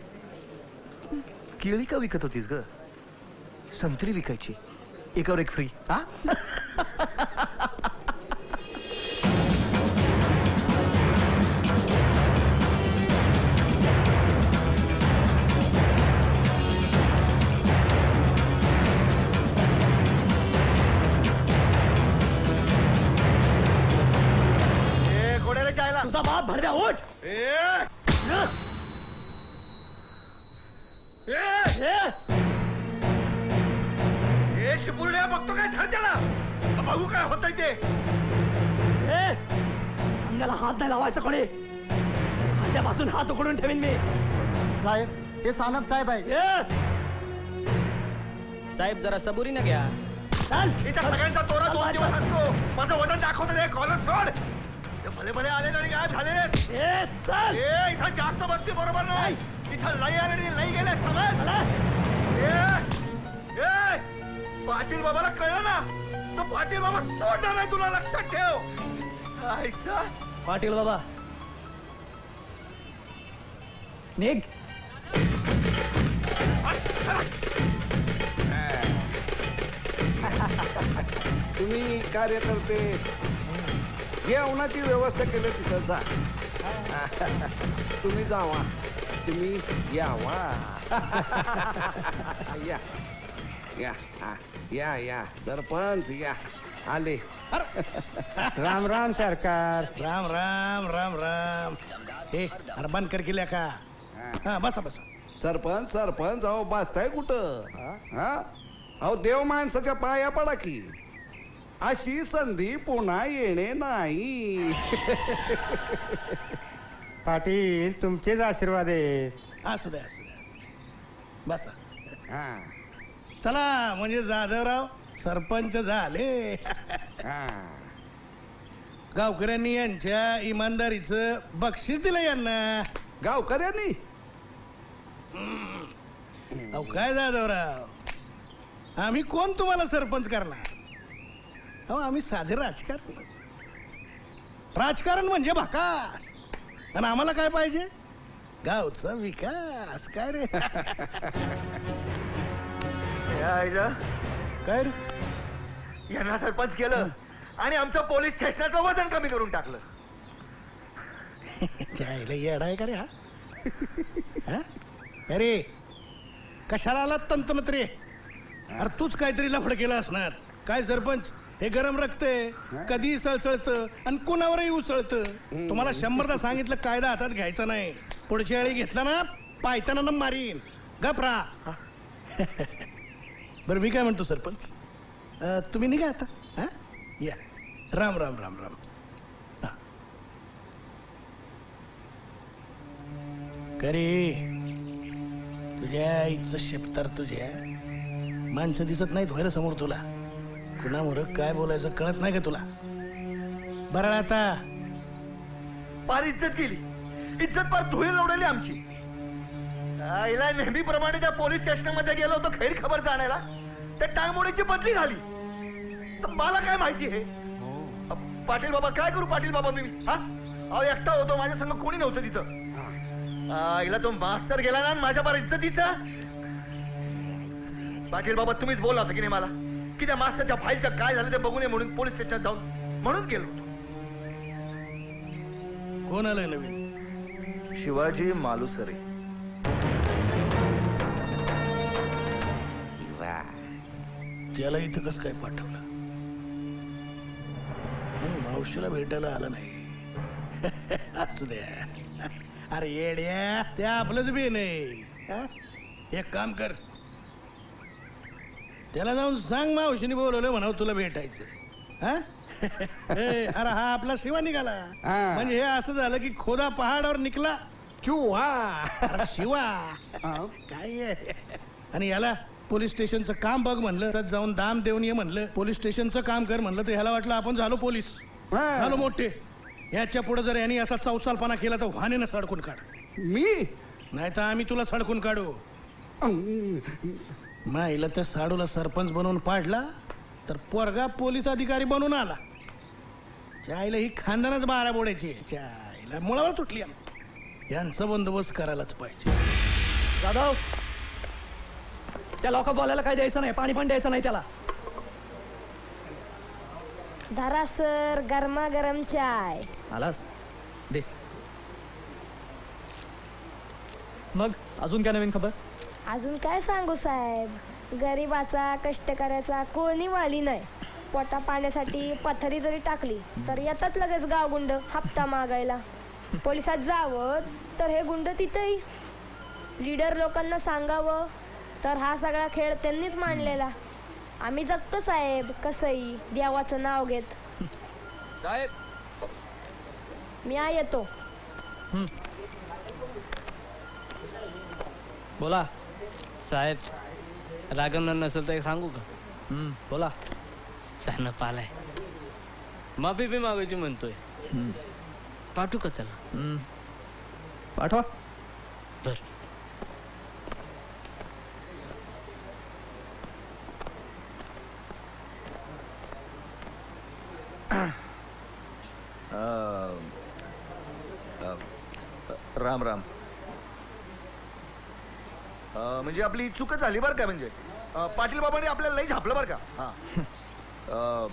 [SPEAKER 18] केळी का विकत होतीस ग? संत्री विकायची, एकावर एक फ्री. हा
[SPEAKER 10] तुझा बाप भडव्या उठ.
[SPEAKER 4] शिपुर्ड्या बघतो काय धर त्याला, बघू काय होतंय ते.
[SPEAKER 10] अंगाला हात नाही लावायचं कोणी, खांद्यापासून हात उकडून ठेवीन मी.
[SPEAKER 20] साहेब हे सानप साहेब आहे.
[SPEAKER 11] साहेब जरा सबुरीनं घ्या.
[SPEAKER 4] इथं सगळ्यांचा तोरा 2 दिवस असतो. माझं वजन दाखवतं ते कॉलर सोड. भले भले आले आणि गायब झाले. इथं जास्त बसते बरोबर नाही. इथं लई आले आणि लई गेले समज. पाटील बाबाला कळलं ना तर पाटील बाबा सोडणार नाही तुला, लक्षात ठेव. आईचा
[SPEAKER 11] पाटील बाबा निघ.
[SPEAKER 1] तुम्ही कार्यकर्ते जेवणाची व्यवस्था केली तिथं जा. तुम्ही जावा, तुम्ही यावा. या या या या सरपंच या आले.
[SPEAKER 3] राम राम सरकार. राम राम राम राम. हे अरे बंद कर केल्या का. हा बसा बसा.
[SPEAKER 1] सरपंच सरपंच अहो बसताय कुठं. हा अहो देव माणसाच्या पाया पडा की अशी संधी पुन्हा येणे नाही.
[SPEAKER 21] पाटील तुमचेच आशीर्वाद आहेत.
[SPEAKER 3] असू दे असू दे बसा. हा चला म्हणजे जाधवराव सरपंच झाले. गावकऱ्यांनी यांच्या इमानदारीचं बक्षीस दिलं यांना.
[SPEAKER 1] गावकऱ्यांनी?
[SPEAKER 3] अहो काय जाधवराव, आम्ही कोण तुम्हाला सरपंच करणार? अहो आम्ही साधे राजकारणी. राजकारण म्हणजे भकास, आणि आम्हाला काय पाहिजे? गावचा विकास. काय रे
[SPEAKER 4] काय रे यांना सरपंच केलं आणि आमचं पोलीस स्टेशनाचं वजन कमी करून टाकलं.
[SPEAKER 3] येडा आहे का रे हा? अरे कशाला आला तंतनत रे? अरे तूच काहीतरी लफड केलं असणार. काय सरपंच हे गरम रक्त आहे, कधी सळसळतं आणि कोणावरही उसळतं. तुम्हाला 100दा सांगितलं कायदा हातात घ्यायचा नाही. पुढच्या वेळी घेतला ना पायताना मारीन. गपरा. बरं मी काय म्हणतो सरपंच, तुम्ही निघा आता. हा या. राम राम राम राम. करे तुझ्या आईचं शेपतार तुझ्या माणसं दिसत नाहीत व्हायला समोर तुला. कुणामुळे काय बोलायचं कळत नाही का तुला? बरं आता
[SPEAKER 4] पार इज्जत गेली, इज्जत पार धुळी लोडली आमची. आईला नेहमीप्रमाणे त्या पोलीस स्टेशनमध्ये गेलो होतो खैर खबर जाणायला, त्या टांगमोडीची बदली झाली. तर मला काय माहिती हे? पाटील बाबा काय करू? पाटील बाबा मी हा अहो एकटा होतो, माझ्या संग कोणी नव्हतं तिथं. आईला तो मास्तर गेला ना माझ्या पार इज्जतीचा. पाटील बाबा तुम्हीच बोलला होता की नाही मला की त्या मास्तरच्या फाईलचं काय झालं ते बघू नये म्हणून पोलीस स्टेशनात जाऊन, म्हणून गेलो होतो.
[SPEAKER 3] कोण आलंय नवीन?
[SPEAKER 4] शिवाजी मालुसरे.
[SPEAKER 3] शिवा त्याला इथं कसं काय पाठवलं? मावशीला भेटायला आलं नाही. असू द्या. अरे येड्या ते आपलंच बी नाही. एक काम कर, त्याला जाऊन सांग मावशीने बोलवलं म्हणावं तुला भेटायचं. अरे हा आपला शिवा निघाला. म्हणजे हे असं झालं की खोदा पहाडावर निकला चुहा. शिवा काय? आणि याला पोलीस स्टेशनचं काम बघ म्हणलं तर जाऊन दाम देऊन ये म्हणलं. पोलीस स्टेशनचं काम कर म्हणलं तर ह्याला वाटलं आपण झालो पोलीस, झालो मोठे. याच्या पुढे जर यांनी असा चौचालपणा केला तर वाहनेनं सडकून काढ. मी नाही तर आम्ही तुला सडकून काढू. माईला त्या साडूला सरपंच बनवून पाडला तर पोरगा पोलीस अधिकारी बनून आला. आईला ही खानदानच 12 बोडायची. आईला मुळावर तुटली. यांचा बंदोबस्त करायलाच पाहिजे.
[SPEAKER 11] जाधव त्या लोक बोलायला काय द्यायचं नाही, पाणी पण द्यायचं नाही त्याला.
[SPEAKER 8] धरा सर गरमागरम चाय.
[SPEAKER 11] आलास दे. मग अजून काय नवीन खबर?
[SPEAKER 8] अजून काय सांगू साहेब, गरीबाचा कष्टकऱ्याचा कोणी वाली नाही. पोटा पाण्यासाठी पथरी जरी टाकली तर येतात लगेच गावगुंड हप्ता मागायला. पोलिसात जावं तर हे गुंड तिथेही. लीडर लोकांना सांगावं तर हा सगळा खेळ त्यांनीच मांडलेला. आम्ही जगतो साहेब कसंही देवाचं नाव घेत.
[SPEAKER 15] साहेब
[SPEAKER 8] मी येतो.
[SPEAKER 11] बोला
[SPEAKER 12] साहेब. रागवणार नसेल तर एक सांगू का?
[SPEAKER 11] बोला.
[SPEAKER 12] त्यानं पालाय माफी बी मागायची म्हणतोय. पाठवू का त्याला?
[SPEAKER 11] पाठवा.
[SPEAKER 12] बर.
[SPEAKER 4] राम राम. म्हणजे आपली चूकच झाली बरं का. म्हणजे पाटील बाबांनी आपल्याला लई झापलं बरं का. हा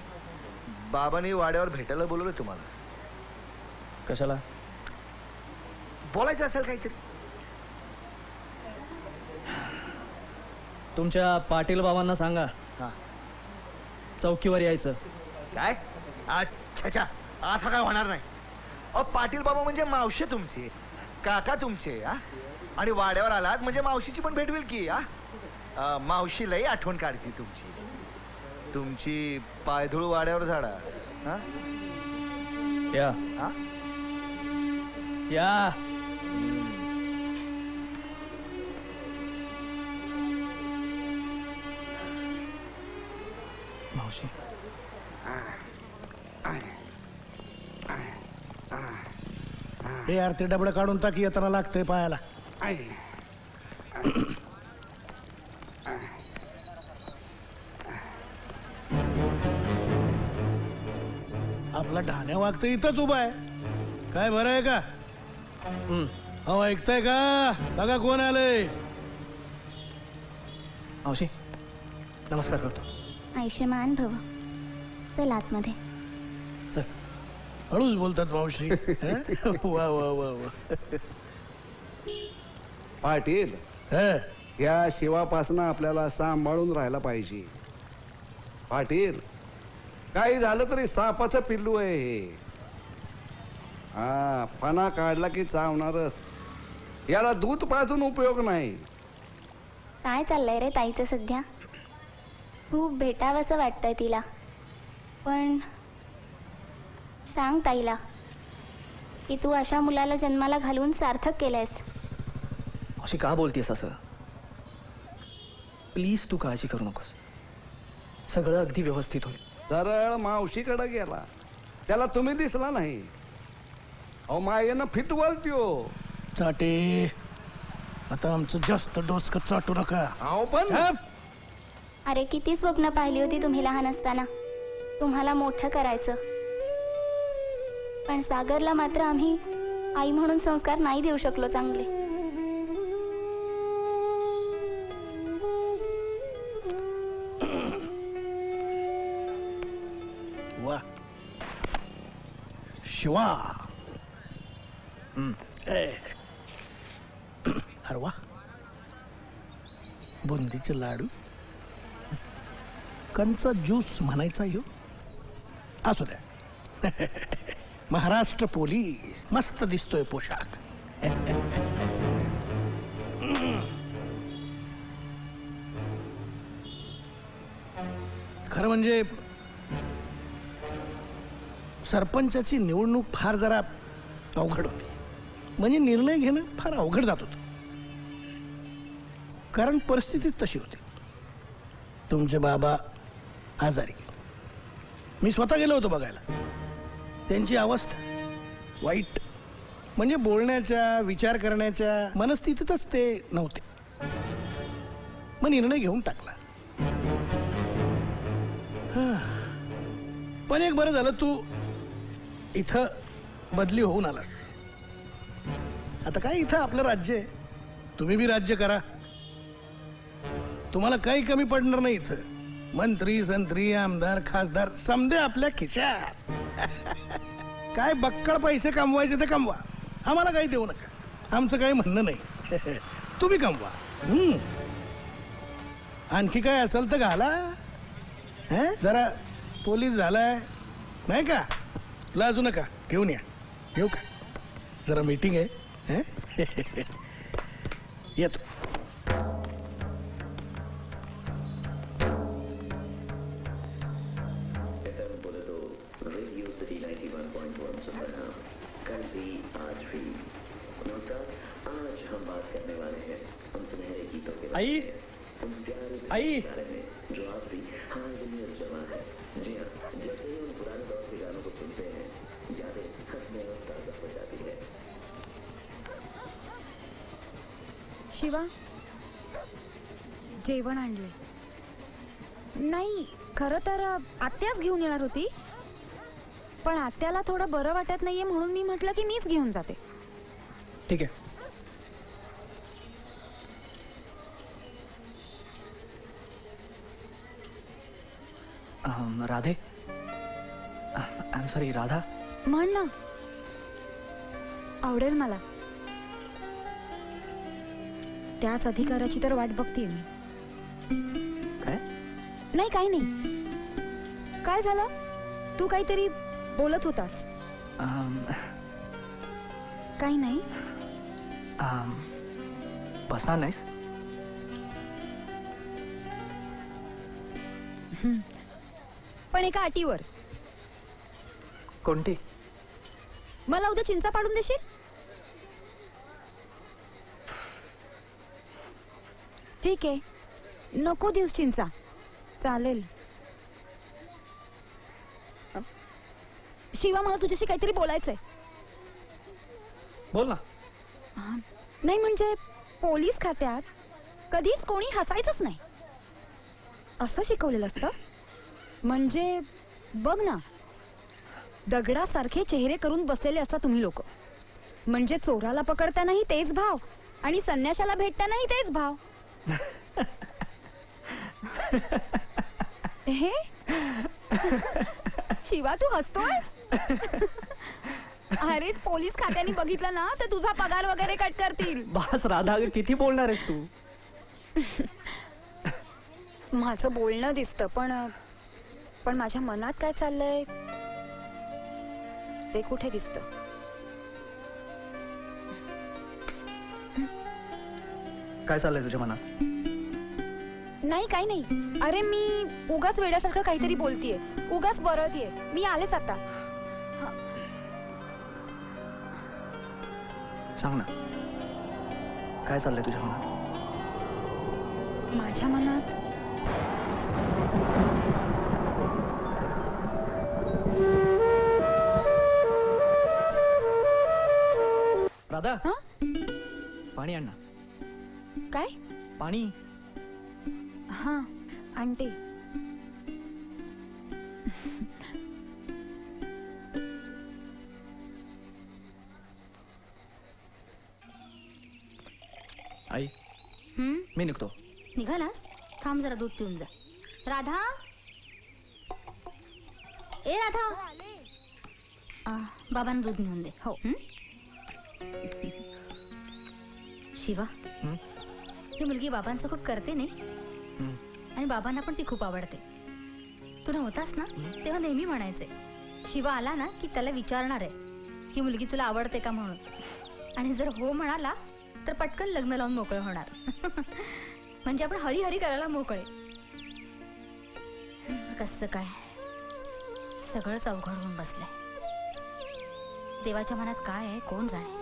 [SPEAKER 4] बाबांनी वाड्यावर भेटायला बोलवलं तुम्हाला.
[SPEAKER 11] कशाला?
[SPEAKER 4] बोलायचं असेल काहीतरी.
[SPEAKER 11] तुमच्या पाटील बाबांना सांगा चौकीवर यायचं.
[SPEAKER 4] काय? अच्छा असं काय होणार नाही. पाटील बाबा म्हणजे मावशी तुमचे, काका तुमचे. आणि वाड्यावर आलात म्हणजे मावशीची पण भेट होईल की. मावशी लई आठवण काढते तुमची. तुमची पायधूळ वाड्यावर झाडा. हा
[SPEAKER 11] या
[SPEAKER 4] हा?
[SPEAKER 11] या
[SPEAKER 19] मावशी
[SPEAKER 3] हे आरती डबडं काढून टाकी येताना लागतंय पायाला. आपला ढाण्या वागतं इथंच उभा आहे. काय बरं आहे का? हो ऐकताय का? बघा कोण आलंय.
[SPEAKER 19] मावशी नमस्कार करतो.
[SPEAKER 17] आयुष्यमान भव. चल आतमध्ये.
[SPEAKER 19] चल.
[SPEAKER 3] हळूच बोलतात मावशी. वा वा वा वा.
[SPEAKER 1] पाटील या शिवापासनं आपल्याला सांभाळून राहायला पाहिजे. पाटील काही झालं तरी सापाचं पिल्लू आहे हे. हा फणा काढला की चावणारच. याला दूध पाजून उपयोग नाही.
[SPEAKER 17] काय चाललंय रे ताईचं सध्या? खूप भेटावंसं वाटतंय तिला. पण सांग ताईला की तू अशा मुलाला जन्माला घालून सार्थक केलंयस.
[SPEAKER 19] अशी का बोलतेस असं? प्लीज तू काळजी करू नकोस. सगळं अगदी व्यवस्थित होईल.
[SPEAKER 1] सरळ मावशीकडे गेला. त्याला तुम्ही दिसला नाही. अहो मायेनं फिटवल त्यो.
[SPEAKER 3] चाटे आता आमचं जास्त डोसकं चाटू नका.
[SPEAKER 1] अहो पण
[SPEAKER 17] अरे किती स्वप्न पाहिली होती तुम्ही लहान असताना. तुम्हाला मोठं करायचं. पण सागरला मात्र आम्ही आई म्हणून संस्कार नाही देऊ शकलो चांगले.
[SPEAKER 3] वा शिवा. अरे वा. बुंदीचे लाडू. कंचा ज्यूस म्हणायचा यो. असू द्या. महाराष्ट्र पोलीस मस्त दिसतोय पोशाख. खरं म्हणजे सरपंचाची निवडणूक फार जरा अवघड होती. म्हणजे निर्णय घेणं फार अवघड जात होतं. कारण परिस्थितीच तशी होती. तुमचे बाबा आजारी. मी स्वतः गेलो होतो बघायला. त्यांची अवस्था वाईट. म्हणजे बोलण्याच्या विचार करण्याच्या मनस्थितीतच ते नव्हते. मग निर्णय घेऊन टाकला. पण एक बरं झालं तू इथं बदली होऊन आलास. आता काय इथं आपलं राज्य आहे. तुम्ही बी राज्य करा. तुम्हाला काही कमी पडणार नाही इथं. मंत्री संत्री आमदार खासदार समधे आपल्या खिशात. काय बक्कळ पैसे कमवायचे ते कमवा. आम्हाला काही देऊ नका. आमचं काही म्हणणं नाही. तुम्ही कमवा. आणखी काय असेल तर घाला. जरा पोलीस झालाय नाही का? लाजू नका. घेऊन या. येऊ का? जरा मीटिंग आहे. येतो.
[SPEAKER 11] आई आई
[SPEAKER 17] शिवा जेवण आणले. नाही खरं तर आत्याच घेऊन येणार होती. पण आत्याला थोडं बरं वाटत नाहीये म्हणून मी म्हटलं की मीच घेऊन जाते.
[SPEAKER 11] ठीक आहे. Radhe I am sorry. Radha
[SPEAKER 17] म्हण ना. आवडेल मला. त्याच अधिकाराची तर वाट बघतीये मी.
[SPEAKER 11] काय?
[SPEAKER 17] नाही काही नाही. काय झालं? तू काहीतरी बोलत होतास. काही नाही.
[SPEAKER 19] बसणार नाहीस?
[SPEAKER 17] पण एका अटीवर.
[SPEAKER 11] कोणती?
[SPEAKER 17] मला उद्या चिंचा पाडून देशील? ठीक आहे, नको दिवस चिंचा, चालेल. शिवा, मला तुझ्याशी काहीतरी बोलायचंय.
[SPEAKER 11] बोल ना.
[SPEAKER 17] नाही म्हणजे पोलीस खात्यात कधीच कोणी हसायचंच नाही असं शिकवलेलं असतं. म्हणजे बघ ना, दगडासारखे चेहरे करून बसलेले असता तुम्ही लोक. म्हणजे चोराला पकडतानाही तेच भाव आणि संन्याशाला भेटतानाही तेच भाव. हे शिवा, तू हसतोयस? अरे पोलीस खात्याने बघितलं ना तर तुझा पगार वगैरे कट करतील.
[SPEAKER 11] बस राधा, किती बोलणार आहेस तू?
[SPEAKER 17] माझं बोलणं दिसतं, पण माझ्या मनात काय चाललंय ते कुठे दिसतं?
[SPEAKER 11] काय चाललंय तुझ्या मनात?
[SPEAKER 17] नाही, काही नाही. अरे मी उगाच वेड्यासारखं काहीतरी बोलतीये, उगाच बरळतीये. मी आलेच आता.
[SPEAKER 11] सांग ना, काय चाललंय तुझ्या मनात?
[SPEAKER 17] माझ्या मनात
[SPEAKER 11] राधा, पाणी आण ना.
[SPEAKER 17] काय?
[SPEAKER 11] पाणी.
[SPEAKER 17] हा, आणते.
[SPEAKER 11] आई, मी निघतो.
[SPEAKER 9] निघालास? थांब जरा, दूध पिऊन जा. राधा, ए राधा, बाबांना दूध नेऊन दे. हो. शिवा, ही मुलगी बाबांचं खूप करते नाही, आणि बाबांना पण ती खूप आवडते. तू नव्हतास ना तेव्हा नेहमी म्हणायचे, शिवा आला ना की त्याला विचारणार आहे ही मुलगी तुला आवडते का म्हणून, आणि जर हो म्हणाला तर पटकन लग्न लावून मोकळे होणार. म्हणजे आपण हरी हरी करायला मोकळे. कसं काय सगळंच अवघड होऊन बसलंय. देवाच्या मनात काय आहे कोण जाणे.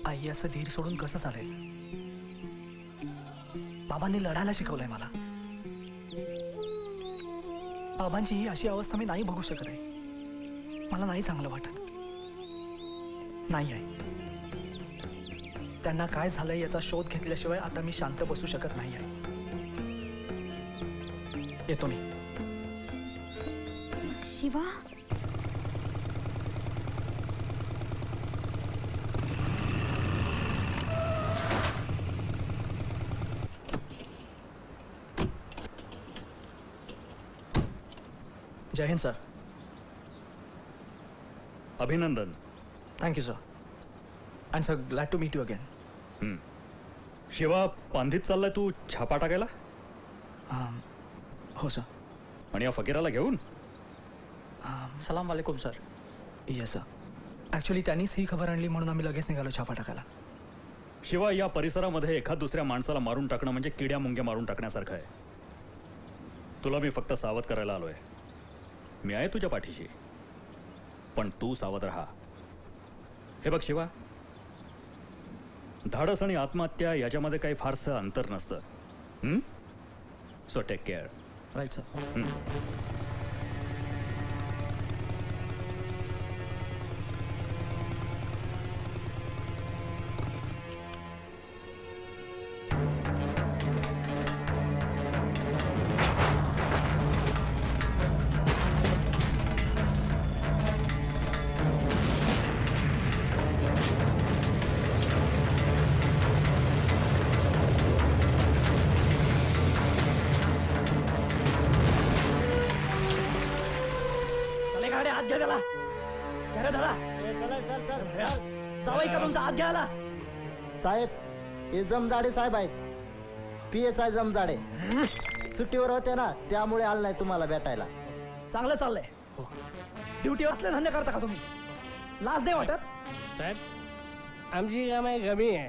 [SPEAKER 11] आई, असं धीर सोडून कसं चालेल? बाबांनी लढायला शिकवलंय मला. बाबांची ही अशी अवस्था मी नाही बघू शकत आहे. मला नाही चांगलं वाटत. नाही आहे, त्यांना काय झालंय याचा शोध घेतल्याशिवाय आता मी शांत बसू शकत नाही आहे. येतो मी.
[SPEAKER 17] शिवा,
[SPEAKER 11] जय हिंद सर.
[SPEAKER 6] अभिनंदन.
[SPEAKER 11] Thank you sir. And sir, glad to meet you again.
[SPEAKER 6] Shiva, पांधीत चाललाय तू छापा टाकायला?
[SPEAKER 11] हो सर.
[SPEAKER 6] आणि या फकीराला घेऊन?
[SPEAKER 16] सलाम वालेकुम सर.
[SPEAKER 11] Yes sir. ॲक्च्युली त्यांनीच ही खबर आणली म्हणून आम्ही लगेच निघालो छापा टाकायला.
[SPEAKER 6] शिवा, या परिसरामध्ये एखाद दुसऱ्या माणसाला मारून टाकणं म्हणजे किड्या मुंग्या मारून टाकण्यासारखं आहे. तुला मी फक्त सावध करायला आलोय. मी आहे तुझ्या पाठीशी, पण तू सावध राहा. हे बघ शिवा, धाडस आणि आत्महत्या याच्यामध्ये काही फारसं अंतर नसतं. So take care.
[SPEAKER 11] Right sir.
[SPEAKER 20] साहेब, हे जमजाडे साहेब आहेत. PSI जमजाडे सुट्टीवर होते ना, त्यामुळे आलं नाही तुम्हाला भेटायला.
[SPEAKER 19] चांगलं चाललंय. ड्युटीवर असले धंदे करता का तुम्ही? लाज नाही वाटत?
[SPEAKER 12] साहेब, आमची कामाई कमी आहे,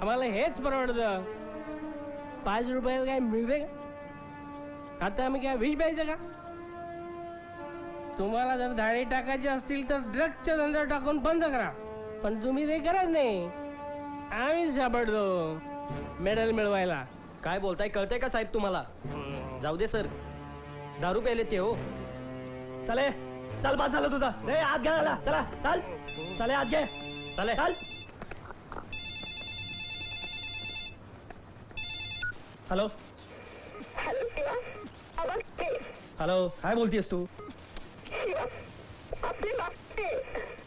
[SPEAKER 12] आम्हाला हेच परवडतं. 5 रुपये काय मिळते का? आता आम्ही काय विष प्यायचं का? तुम्हाला जर धाडे टाकायचे असतील तर ड्रग्सचा धंदा टाकून बंद करा. पण तुम्ही ते करत नाही. आम्ही सापडतो मेडल मिळवायला.
[SPEAKER 10] काय बोलताय कळतंय का साहेब तुम्हाला? जाऊ दे सर, दारू प्यायले ते हो.
[SPEAKER 11] चले चल, बस झालं तुझा. रे आत घ्या, चला चल, चले आत घे,
[SPEAKER 10] चले
[SPEAKER 11] चल. हॅलो हॅलो, काय बोलतीयस तू?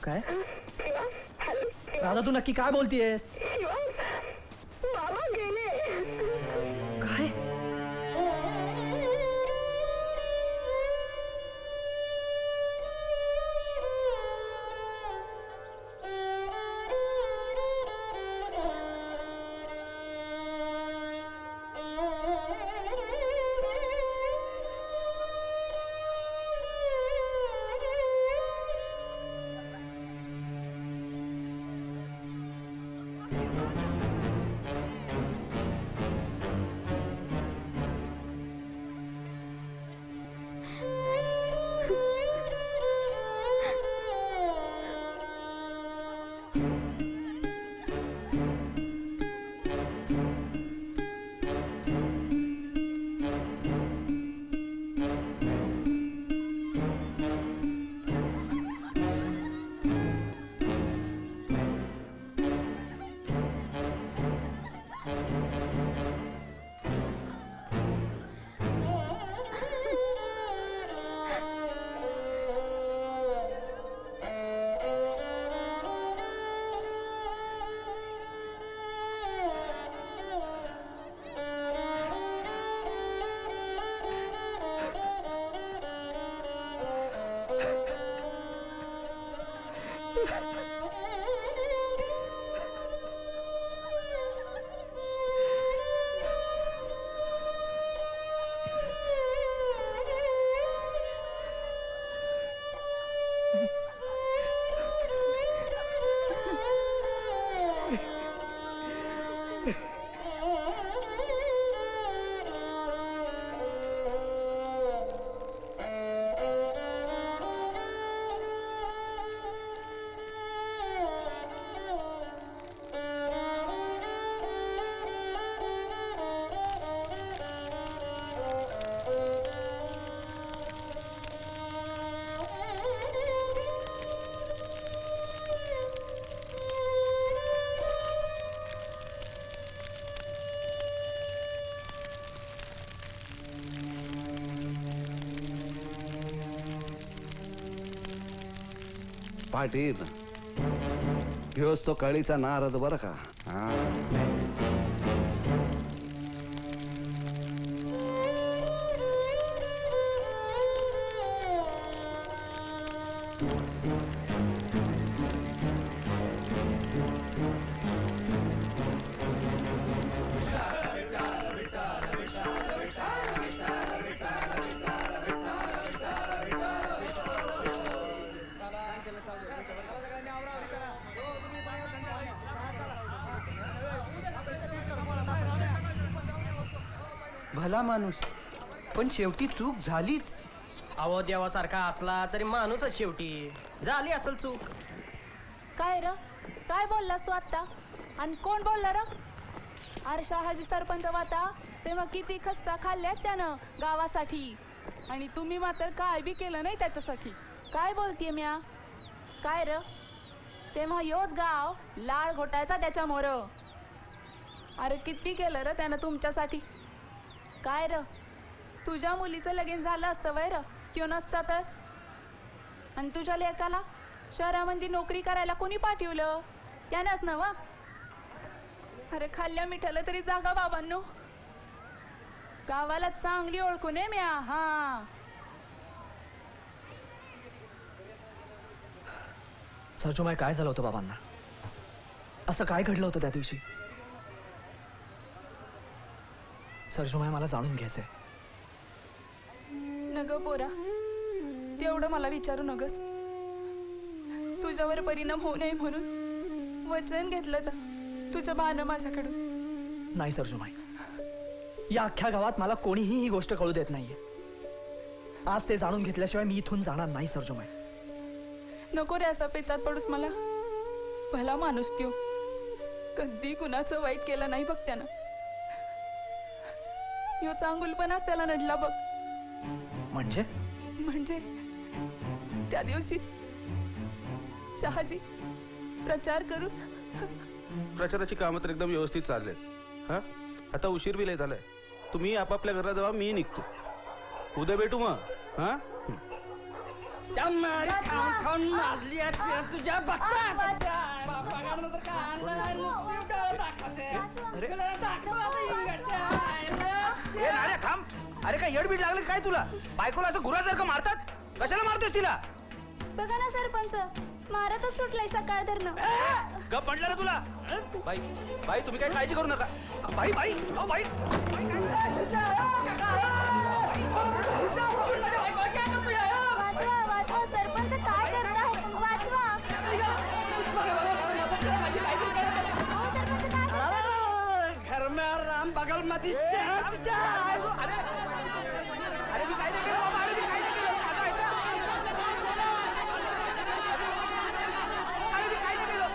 [SPEAKER 11] काय राधा, तू नक्की काय बोलतीयस? काय?
[SPEAKER 1] पाटील, ह्योच तो कळीचा नारद बरं का.
[SPEAKER 10] भला माणूस, पण शेवटी चूक झालीच. अहो, देवासारखा असला तरी माणूसच शेवटी. झाली असेल चूक.
[SPEAKER 7] काय र, काय बोललास तू आत्ता? आणि कोण बोलला र? अरे शहाजी सरपंच वाता तेव्हा किती खस्ता खाल्ल्यात त्यानं गावासाठी, आणि तुम्ही मात्र काय बी केलं नाही त्याच्यासाठी. काय बोलतीये म्या? काय र, तेव्हा योच गाव लाल घोटायचा त्याच्या मोर. अरे किती केलं र त्यानं तुमच्यासाठी. काय र, तुझ्या मुलीचं लगीन झालं असतं वय र, क्यों नसतं तर? आणि तुझ्या लेकाला शहरामध्ये नोकरी करायला कोणी पाठवलं? त्यानंच ना वा. अरे खाल्ल्या मिठाला तरी जागा बाबांनो. गावाला चांगली ओळखून आहे म्या. हा,
[SPEAKER 11] सरजुमाय, काय झालं होतं बाबांना? असं काय घडलं होतं त्या दिवशी? सरजुमाय, मला जाणून घ्यायचंय.
[SPEAKER 7] नग पोरा, तेवढं मला विचारू नगस. तुझ्यावर परिणाम होऊ नये म्हणून वचन घेतलं तर तुझ्या बानं माझ्याकडून.
[SPEAKER 11] नाही सरजुमाई, या अख्ख्या गावात मला कोणीही ही गोष्ट कळू देत नाहीये. आज ते जाणून घेतल्याशिवाय मी इथून जाणार नाही सर्जुमाई.
[SPEAKER 7] नको रे असा पेचात पडूस मला. भला माणूस त्यो, कधी कुणाचं वाईट केलं नाही बघ त्यानं. यो चांगुलपणाच त्याला नडला बघ.
[SPEAKER 11] म्हणजे
[SPEAKER 7] त्या दिवशी शहाजी प्रचार करून.
[SPEAKER 1] प्रचाराची कामं तर एकदम व्यवस्थित चालले. हा आता उशीर बी लय झालाय. तुम्ही आपापल्या घरात जावा, मी निघतो. उद्या भेटू मग. हा
[SPEAKER 11] तुझ्या
[SPEAKER 19] अरे काय येडबीड लागले काय तुला? बायकोला असं गुरासारखं मारतात? कशाला मारतोस तिला?
[SPEAKER 17] बघा ना सरपंच, मारतच सुटलाय सकाळ धरणं.
[SPEAKER 19] गप म्हटलं ना तुला. बाई बाई तुम्ही काही काळजी करू नका. बाई बाई अहो बाई
[SPEAKER 17] वाचवा वाचवा, सरपंच काय करताय? वाचवा.
[SPEAKER 19] घर में राम बगल मध्ये श्याम जाय. अरे मी काय नाही केलं बाबा. अरे मी काय नाही केलं. अरे मी काय नाही केलं.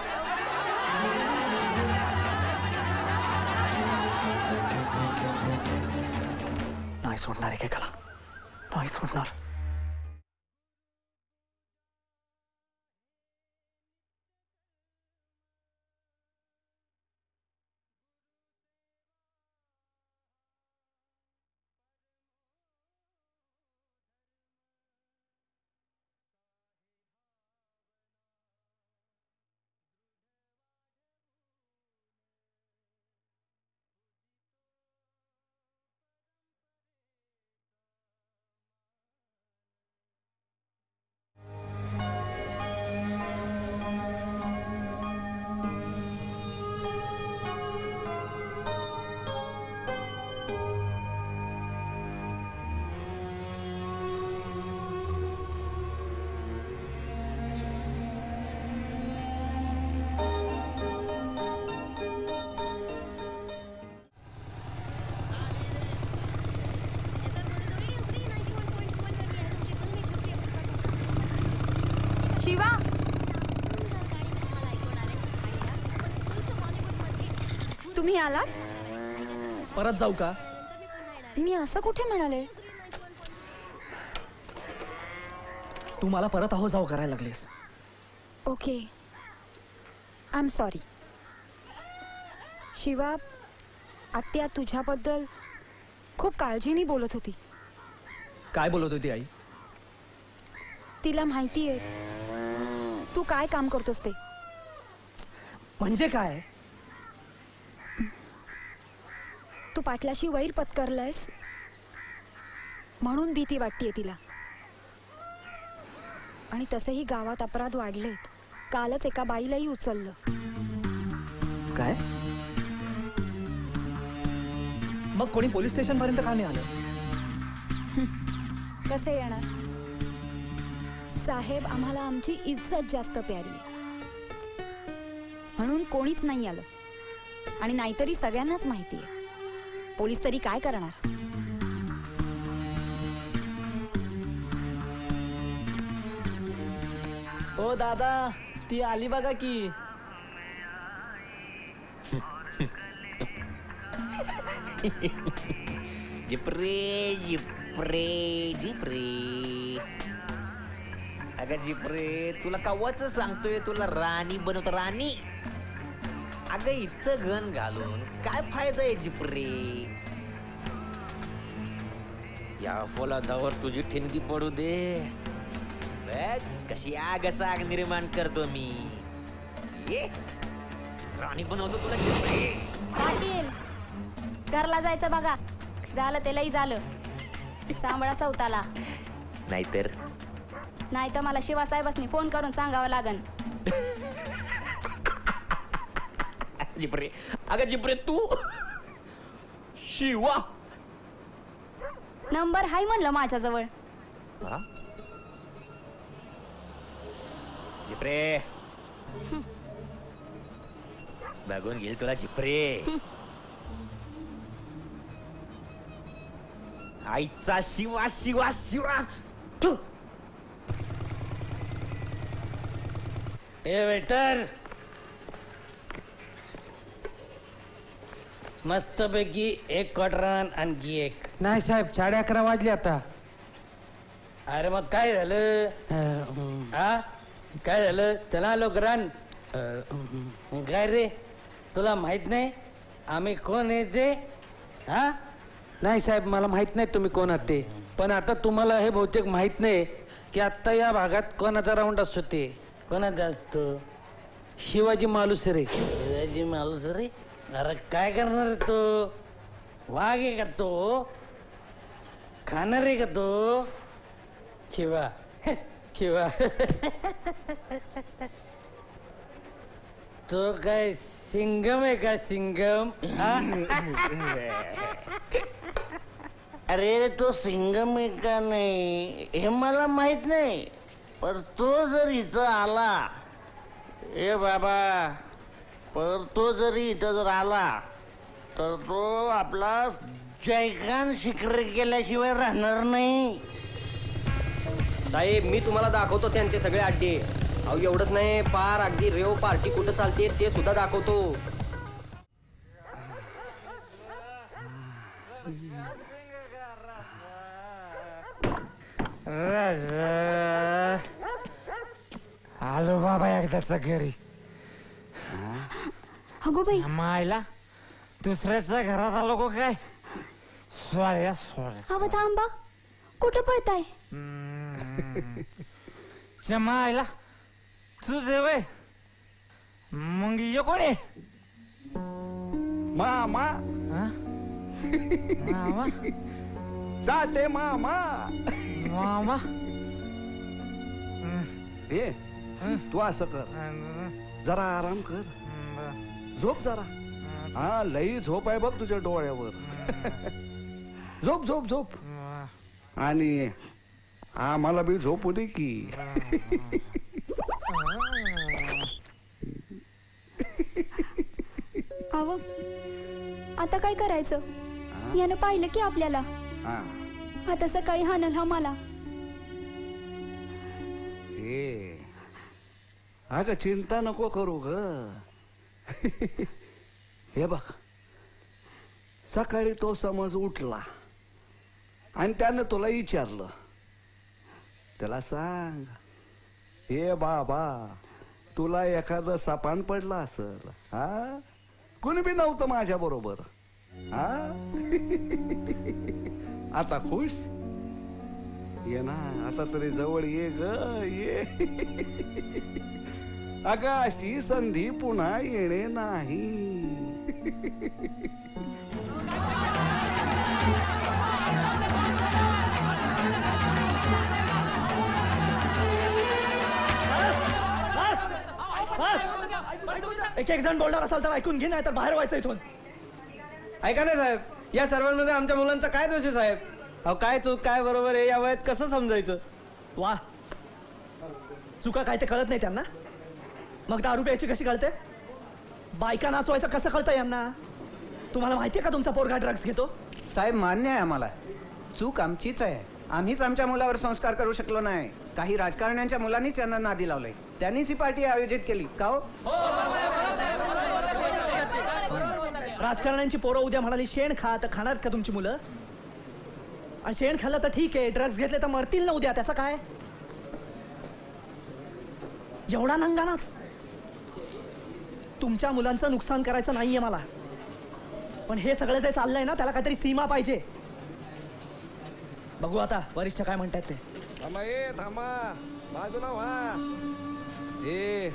[SPEAKER 11] नाही सोडणार एकेकाला, नाही सोडणार.
[SPEAKER 17] शिवा, तुम्ही आलात?
[SPEAKER 11] परत जाऊ का?
[SPEAKER 17] मी असं कुठे म्हणाले?
[SPEAKER 11] तू मला परत अहो जाऊ करायला लागलीस.
[SPEAKER 17] Okay, I am sorry. Shiva, आत्या तुझ्याबद्दल खूप काळजीने बोलत होती.
[SPEAKER 11] काय बोलत होती आई?
[SPEAKER 17] तिला माहिती आहे तू काय काम करतोस ते.
[SPEAKER 11] म्हणजे काय?
[SPEAKER 17] तू पाटलाशी वैर पत्करलायस म्हणून भीती वाटतेय तिला. आणि तसेही गावात अपराध वाढलेत. कालच एका बाईलाही उचललं.
[SPEAKER 11] काय? मग कोणी पोलीस स्टेशन पर्यंत का नाही आलं?
[SPEAKER 17] कसे येणार साहेब? आम्हाला आमची इज्जत जास्त प्यारी आहे म्हणून कोणीच नाही आलं. आणि नाहीतरी सगळ्यांनाच माहिती आहे पोलीस तरी काय करणार.
[SPEAKER 11] ओ दादा, ती आली बघा की.
[SPEAKER 2] जिप्रे जिप्रे जिप्रे. अगं जिप्रे, तुला कव्वाच सांगतोय तुला राणी बनवत. राणी अगं इथं घन घालून काय फायदा आहे जिप्रे? या फौलादावर तुझी ठिणगी पडू दे. कशी आग साग निर्माण करतो मी. ये राणी बनवतो तुला जिप्रे.
[SPEAKER 17] पाटील, घरला जायचं बघा. झालं त्यालाही झालं. सांभाळा सौताला.
[SPEAKER 2] नाहीतर
[SPEAKER 17] नाही तर मला शिवासाहेबांनी फोन करून सांगावं लागन.
[SPEAKER 2] जिप्रे, अगं जिप्रे तू शिवा
[SPEAKER 17] नंबर हाय म्हणलं माझ्याजवळ.
[SPEAKER 2] जिप्रे बघून घेईल तुला जिप्रे. आईचा शिवा शिवा शिवा तू.
[SPEAKER 12] ए वेटर, मस्तपैकी एक क्वार्टर आणखी एक.
[SPEAKER 14] नाही साहेब 11:30 वाजले आता.
[SPEAKER 12] अरे मग काय झालं? हा काय झालं? चला लोकरान. काय रे, तुला माहित नाही आम्ही कोण आहे ते? हा
[SPEAKER 14] नाही साहेब, मला माहित नाही तुम्ही कोण आहात ते. पण आता तुम्हाला हे बहुतेक माहित नाही की आता या भागात कोणाचा राऊंड असतो ते.
[SPEAKER 12] कोणाचा असतो?
[SPEAKER 14] शिवाजी मालुसरे.
[SPEAKER 12] शिवाजी मालुसरे? अरे काय करणार तो? वाघ आहे का तो? खाणार आहे का तो? शिवा शिवा तो काय सिंगम आहे का? सिंगम? अरे तो सिंगम आहे का नाही हे मला माहित नाही, पण तो जर इथं आला, ए बाबा, पण तो जरी इथं जर आला तर तो आपला जयकान शिखर केल्याशिवाय राहणार नाही.
[SPEAKER 10] साहेब मी तुम्हाला दाखवतो त्यांचे सगळे अड्डे. अहो एवढंच नाही, पार अगदी रेव पार्टी कुठं चालते ते सुद्धा दाखवतो.
[SPEAKER 14] आलो बाबा एकदाचा घरी.
[SPEAKER 17] अगो बाई,
[SPEAKER 14] मायला दुसऱ्याच्या घरात आलो को काय? Sorry sorry.
[SPEAKER 17] अव थांबा, कुठं पळताय?
[SPEAKER 14] मायला तुझे वय मग ये कोणी?
[SPEAKER 1] मामा
[SPEAKER 14] मामा
[SPEAKER 1] जाते मामा.
[SPEAKER 14] मामा
[SPEAKER 1] ए तू असं कर, जरा आराम कर, झोप जरा. हा लई झोप आहे बघ तुझ्या डोळ्यावर. झोप झोप झोप. आणि आम्हाला बी झोपू दे की.
[SPEAKER 17] अव आता काय करायचं? यानं पाहिलं की आपल्याला. आता सकाळी हाणल हा मला.
[SPEAKER 1] ए अगं चिंता नको करू ग. हे बघ, सकाळी तो समज उठला आणि त्यानं तुला विचारलं, त्याला सांग, ए बाबा तुला एखादं सापान पडलं असल. हा कोणी बी नव्हतं माझ्या बरोबर. हा आता खुश ये ना, आता तरी जवळ ये ग ये. अगं अशी संधी पुन्हा येणे नाही.
[SPEAKER 11] एक एक जण बोलणार असाल तर ऐकून घे, नाही तर बाहेर व्हायचं इथून.
[SPEAKER 10] ऐका नाही साहेब, या सर्वांमध्ये आमच्या मुलांचा काय दोष आहे साहेब? अहो काय चूक काय बरोबर आहे या वयात कसं समजायचं?
[SPEAKER 11] वा, चुका काय ते कळत नाही त्यांना. मग दारू प्यायची कशी कळते? बायका नाचवायचं कसं कळतं यांना? तुम्हाला माहितीये का तुमचा पोरगा ड्रग्स घेतो?
[SPEAKER 13] साहेब मान्य आहे आम्हाला, चूक आमचीच आहे. आम्हीच आमच्या मुलावर संस्कार करू शकलो नाही. काही राजकारण्यांच्या मुलांनीच यांना नादी लावलंय. त्यांनीच ही पार्टी आयोजित केली का हो?
[SPEAKER 11] राजकारण्यांची पोरं उद्या म्हणाली शेण खा, तर खाणार का तुमची मुलं? आणि शेण खाल्लं तर ठीक आहे, ड्रग्स घेतले तर मरतील ना उद्या, त्याचं काय? एवढा नंगानाच. तुमच्या मुलांचं नुकसान करायचं नाहीये मला, पण हे सगळं जे चाललंय ना त्याला काहीतरी सीमा पाहिजे. बघू आता वरिष्ठ काय म्हणतात ते.
[SPEAKER 1] थांबा ए थांबा, बाजूला व्हा. ए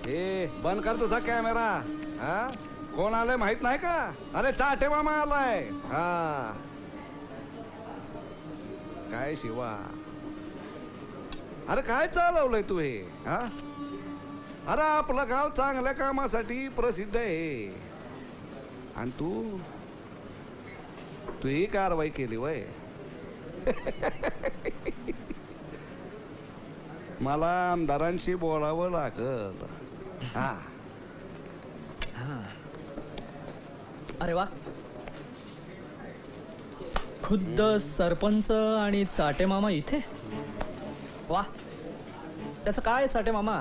[SPEAKER 1] ए बंद कर तुझा कॅमेरा. हा कोण आलंय माहित नाही का? अरे चाटे मामा आलाय. हा काय शिवा, अरे काय चालवलंय तू हे? हा अरे आपलं गाव चांगल्या कामासाठी प्रसिद्ध आहे आणि तू ही कारवाई केली वय. मला आमदारांशी बोलावं लागल. हा
[SPEAKER 11] अरे वा, खुद्द सरपंच आणि चाटे मामा इथे. वा, त्याचं काय चाटे मामा,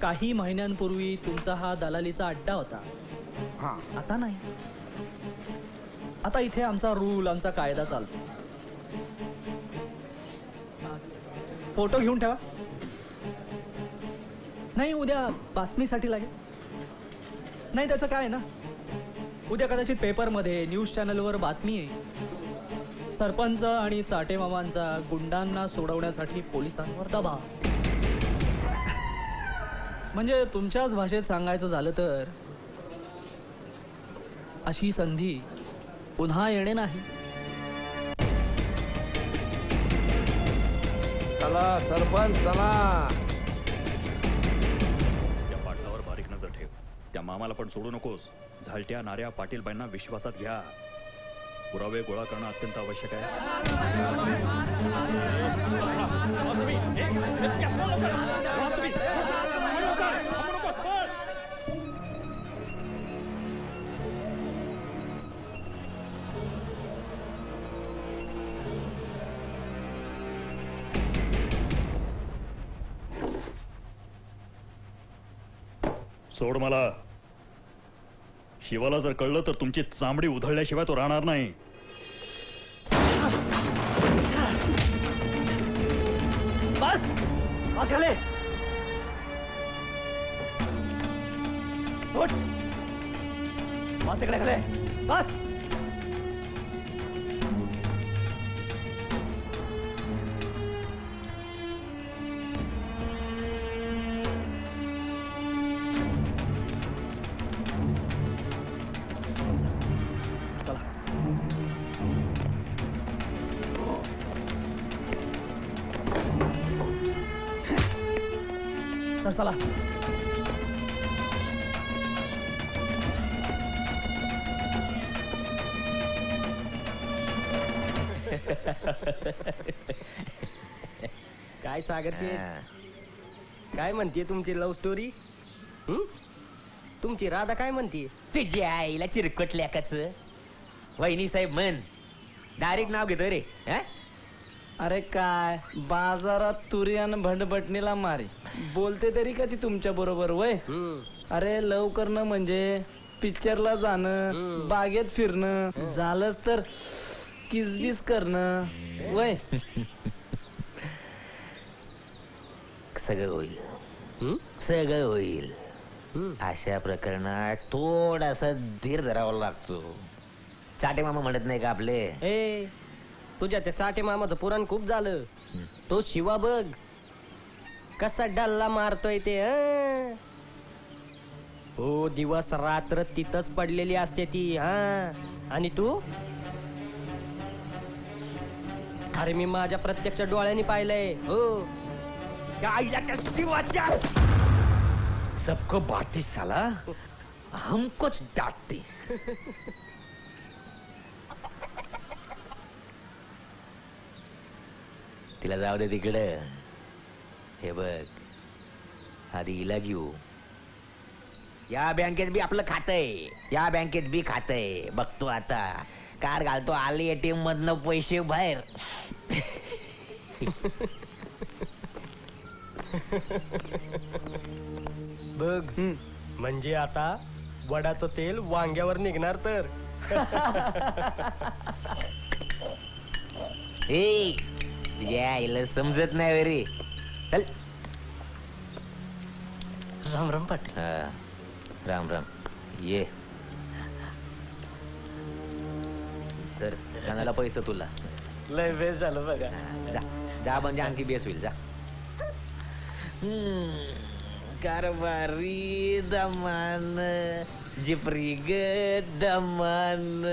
[SPEAKER 11] काही महिन्यांपूर्वी तुमचा हा दलालीचा अड्डा होता. आता नाही. आता इथे आमचा रूल, आमचा कायदा चालतो. फोटो घेऊन ठेवा. नाही, उद्या बातमीसाठी लागेल. नाही, त्याचं काय ना, उद्या कदाचित पेपरमध्ये, न्यूज चॅनलवर बातमी आहे, सरपंच आणि चाटे मामांचा गुंडांना सोडवण्यासाठी पोलिसांवर दबाव. म्हणजे तुमच्याच भाषेत सांगायचं झालं तर अशी संधी पुन्हा येणे नाही.
[SPEAKER 1] चला सरपंच चला.
[SPEAKER 6] त्या पाटलावर बारीक नजर ठेव. त्या मामाला पण सोडू नकोस. झालट्या नाऱ्या पाटीलबाईंना विश्वासात घ्या. पुरावे गोळा करणं अत्यंत आवश्यक आहे. सोड मला. शिवाला जर कळलं तर तुमची चामडी उधळल्याशिवाय तो राहणार नाही.
[SPEAKER 10] बस बस झाले. उठ. बस तिकडे खाले. बस.
[SPEAKER 11] चला.
[SPEAKER 10] काय सागर शेठ, काय म्हणते तुमची लव्ह स्टोरी? तुमची राधा काय म्हणते?
[SPEAKER 2] तुझ्या आईला चिरकट लेकाच. वहिनी साहेब म्हण. डायरेक्ट नाव घेतो रे.
[SPEAKER 11] अरे काय बाजारात तुरियान भंडभटणीला मारे बोलते तरी का ती तुमच्या बरोबर वय? अरे लव करणं म्हणजे पिक्चरला जाणं, बागेत फिरणं, झालंच तर किसबिस करणं वय.
[SPEAKER 2] सगळं होईल, सगळं होईल. अशा प्रकरणात थोडासा धीर धरावा लागतो. चाटे मामा म्हणत नाही का आपले?
[SPEAKER 10] ए, तुझ्या त्या चाटे मामाचं पुराण खूप झालं. तो शिवा बघ कसा डल्ला मारतोय ते. हो, दिवस रात्र तिथंच पडलेली असते ती. आणि तू? अरे मी माझ्या प्रत्यक्ष डोळ्यांनी पाहिलंय. हो,
[SPEAKER 2] त्या शिवाच्या सबको बाती साला, हमकोच डांटती. तिला जाऊ दे तिकडं. हे बघ, आधी हिला घेऊ. या बँकेत बी आपलं खातंय, या बँकेत बी खातंय. बघतो आता कार घालतो, आली एटीएम मधनं पैसे बाहेर.
[SPEAKER 10] बघ, म्हणजे आता वडाचं तेल वांग्यावर निघणार तर.
[SPEAKER 2] ए, यायला समजत नाही रे. चल.
[SPEAKER 10] राम राम पाटील.
[SPEAKER 2] राम राम. ये तर कानाला पैसे तुला.
[SPEAKER 10] लय वेळ झालं बघा.
[SPEAKER 2] जा जा, म्हणजे आणखी बेस होईल. जा. कारभारी दमान, जिपरी ग दमान.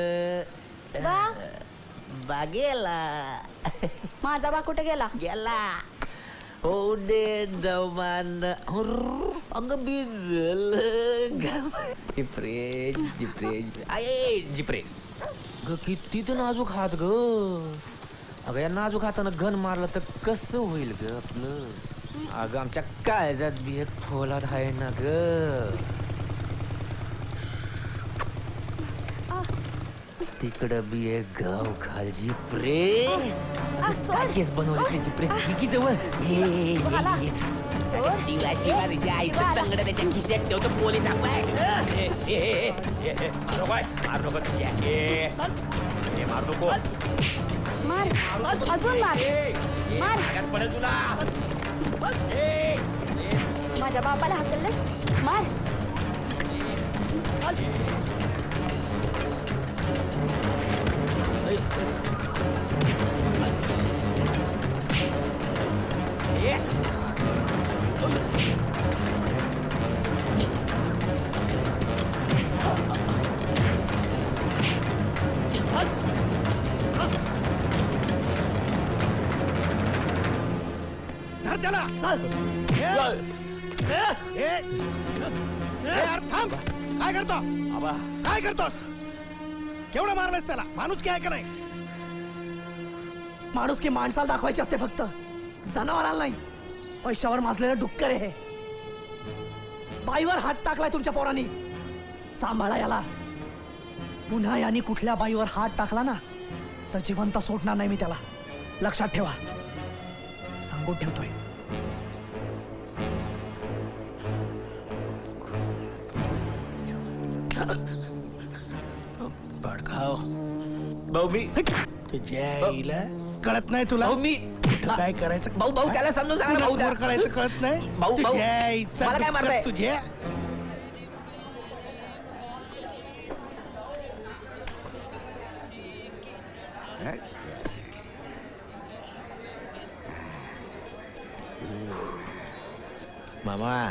[SPEAKER 2] बागेला
[SPEAKER 17] माझा बा कुठे गेला?
[SPEAKER 2] गेला. हो दे दमान. अंग भिजल. जिपरे जिपरे आये जिपरे ग, किती तर नाजूक हात ग. अगं या नाजूक हातानं घन मारलं तर कसं होईल ग आपलं? अगं आमच्या काळजात बी एक फोलात आहे ना ग. तिकडं बी एक गाव खालची प्रे काय केस बनवले त्याची प्रे की जवळ शिवा शिवा त्याच्या आईचं तंगड त्याच्या खिशात ठेवतो पोलीस मारू नको तुझ्या मारू नको
[SPEAKER 17] मार अजून मार
[SPEAKER 2] मार पडेल तुला
[SPEAKER 17] माझ्या बापाला हाकललंस मार
[SPEAKER 3] त्याला थांब काय करतो काय करतोस केवढं मारलंस त्याला माणूस की आहे का नाही
[SPEAKER 11] माणूस की माणसाला दाखवायची असते फक्त जनावराला नाही पैशावर माजलेलं डुक्कर आहे बाईवर हात टाकलाय तुमच्या पोरांनी सांभाळा याला पुन्हा यांनी कुठल्या बाईवर हात टाकला ना तर जिवंत सोडणार नाही मी त्याला लक्षात ठेवा सांगून ठेवतोय
[SPEAKER 3] बडखाव
[SPEAKER 2] भाऊ मी
[SPEAKER 3] तुझ्या आईला कळत नाही तुला
[SPEAKER 2] मी
[SPEAKER 3] काय करायचं
[SPEAKER 2] भाऊ भाऊ त्याला समजून सांगा भाऊ
[SPEAKER 3] कळायचं कळत नाही
[SPEAKER 2] भाऊ भाऊ
[SPEAKER 3] तुझ्या आईचा
[SPEAKER 2] मला काय मारताय
[SPEAKER 3] तुझ्या
[SPEAKER 2] मामा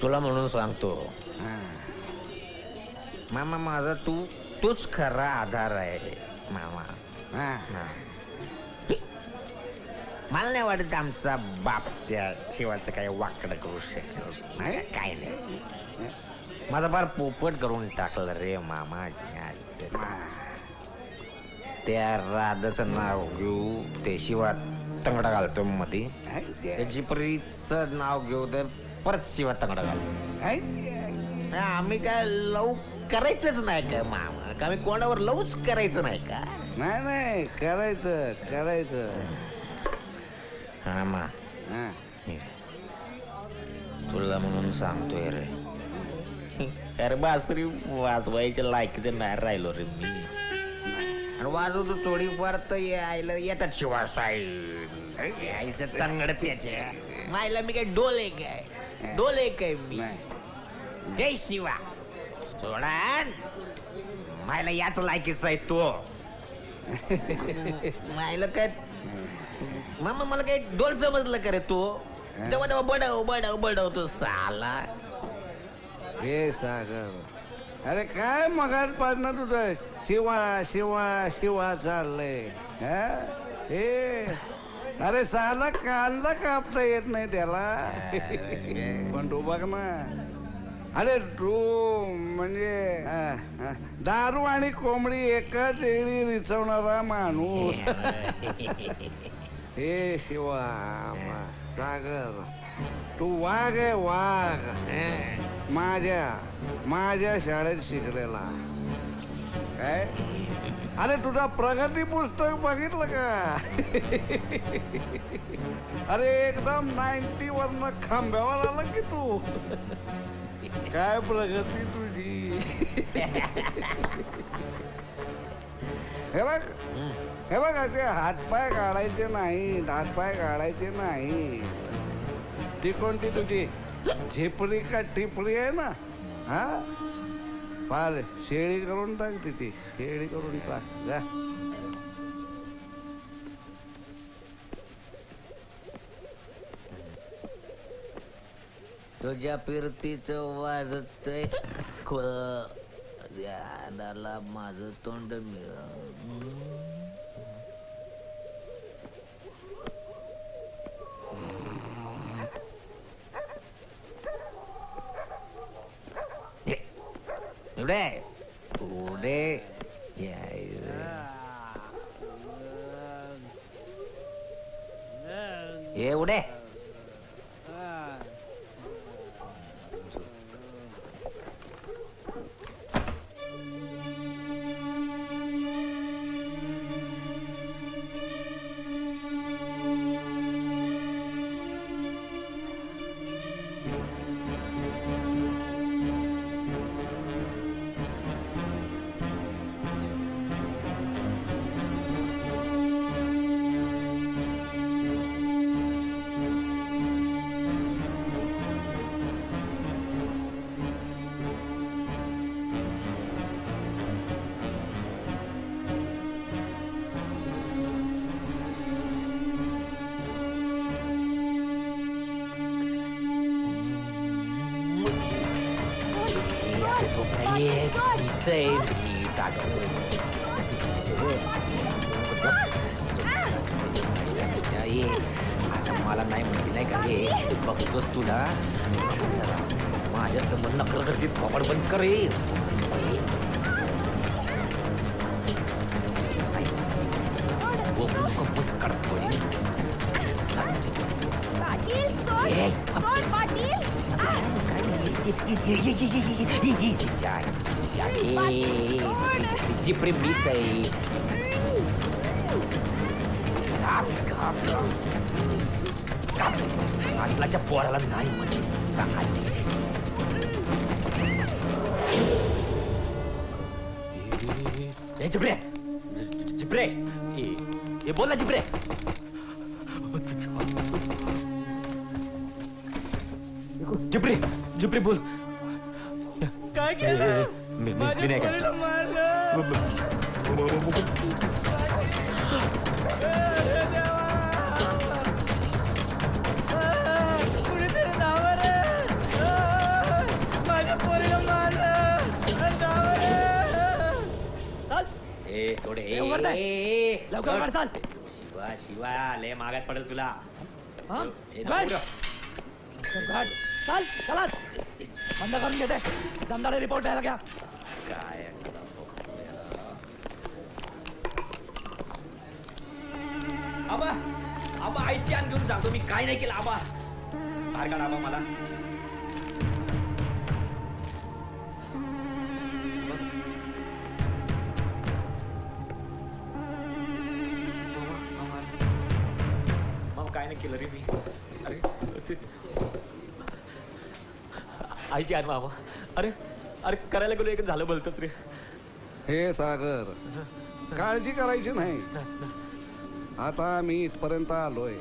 [SPEAKER 2] तुला म्हणून सांगतो मामा माझा तूच खरा आधार आहे मामा मला नाही वाटत आमचा बाप त्या शिवाचं काही वाकडं करू शकत नाही काय नाही माझा फार पोपट करून टाकलं रे मामा त्या राधाचं नाव घेऊ ते शिवा तंगडा घालतो मध्ये त्याची परीचं नाव घेऊ तर परत शिवा तंगडा घालतो आम्ही काय लव करायचंच नाही का मामा का आम्ही कोणावर लवच करायचं नाही का
[SPEAKER 1] नाही करायचं
[SPEAKER 2] हा मा तुला म्हणून सांगतोय रे अरे बासरी वाजवायच्या लायकीचं नाही राहिलो रे मी आणि वाजवतो थोडीफार तर यायला येतात शिवा साईड यायचं तंगड त्याच्या मायला मी काय डोले काय मी जय शिवा सोडा मायला याच लायकीचा आहे तो मायला काय मामा मला काय डोल समजलं का रे तो तेव्हा तेव्हा बडवतो साला
[SPEAKER 1] हे सागर अरे काय मगाचपासून तुझं शिवा चाललंय हे अरे साला कांदा कापता येत नाही त्याला पण तू बघ ना अरे तू म्हणजे दारू आणि कोंबडी एकाच वेळी रिचवणारा माणूस हे शिवा सागर तू वाघ आहे वाघ माझ्या शाळेत शिकलेला काय अरे तुझा प्रगती पुस्तक बघितलं का अरे एकदम 90 वरनं खांब्यावर आला की तू काय प्रगती तुझी हे बघ असे हातपाय काढायचे नाही ती कोणती तुझी झिपरी का टिपरी आहे ना हा फार शेळी करून टाक ती शेळी करून टाक जा
[SPEAKER 2] तुझ्या फिरतीचं वाजतय ध्यानाला माझं तोंड पुढे एवढे मला नाही म्हणते नाही का हे बघतोस तुला चला माझ्या समोर नकर करते थोपड बंद कर रे. जिपरी मीच आहे. आटलाच्या पोराला नाही म्हणते जिपरे जिपरे हे बोल ना जिपरे. जिपरे जिपरे बोल.
[SPEAKER 3] काय केलं?
[SPEAKER 2] मी नाही का सोडे
[SPEAKER 11] लवकर चाल.
[SPEAKER 2] शिवा शिवा लय मागात पडेल तुला.
[SPEAKER 11] चाल चला बंद करून घेते. जमदाडे रिपोर्ट द्यायला घ्या.
[SPEAKER 2] काय आबा आबा आईची आण घेऊन सांगतो मी काय नाही केलं. आबा बाहेर काढ आबा मला. काय नाही केलं रे मी. अरे आईची आण मामा. अरे अरे करायला गेलो एक झालं बोलतोच रे.
[SPEAKER 1] हे सागर काळजी करायची नाही. आता मी इथपर्यंत आलोय.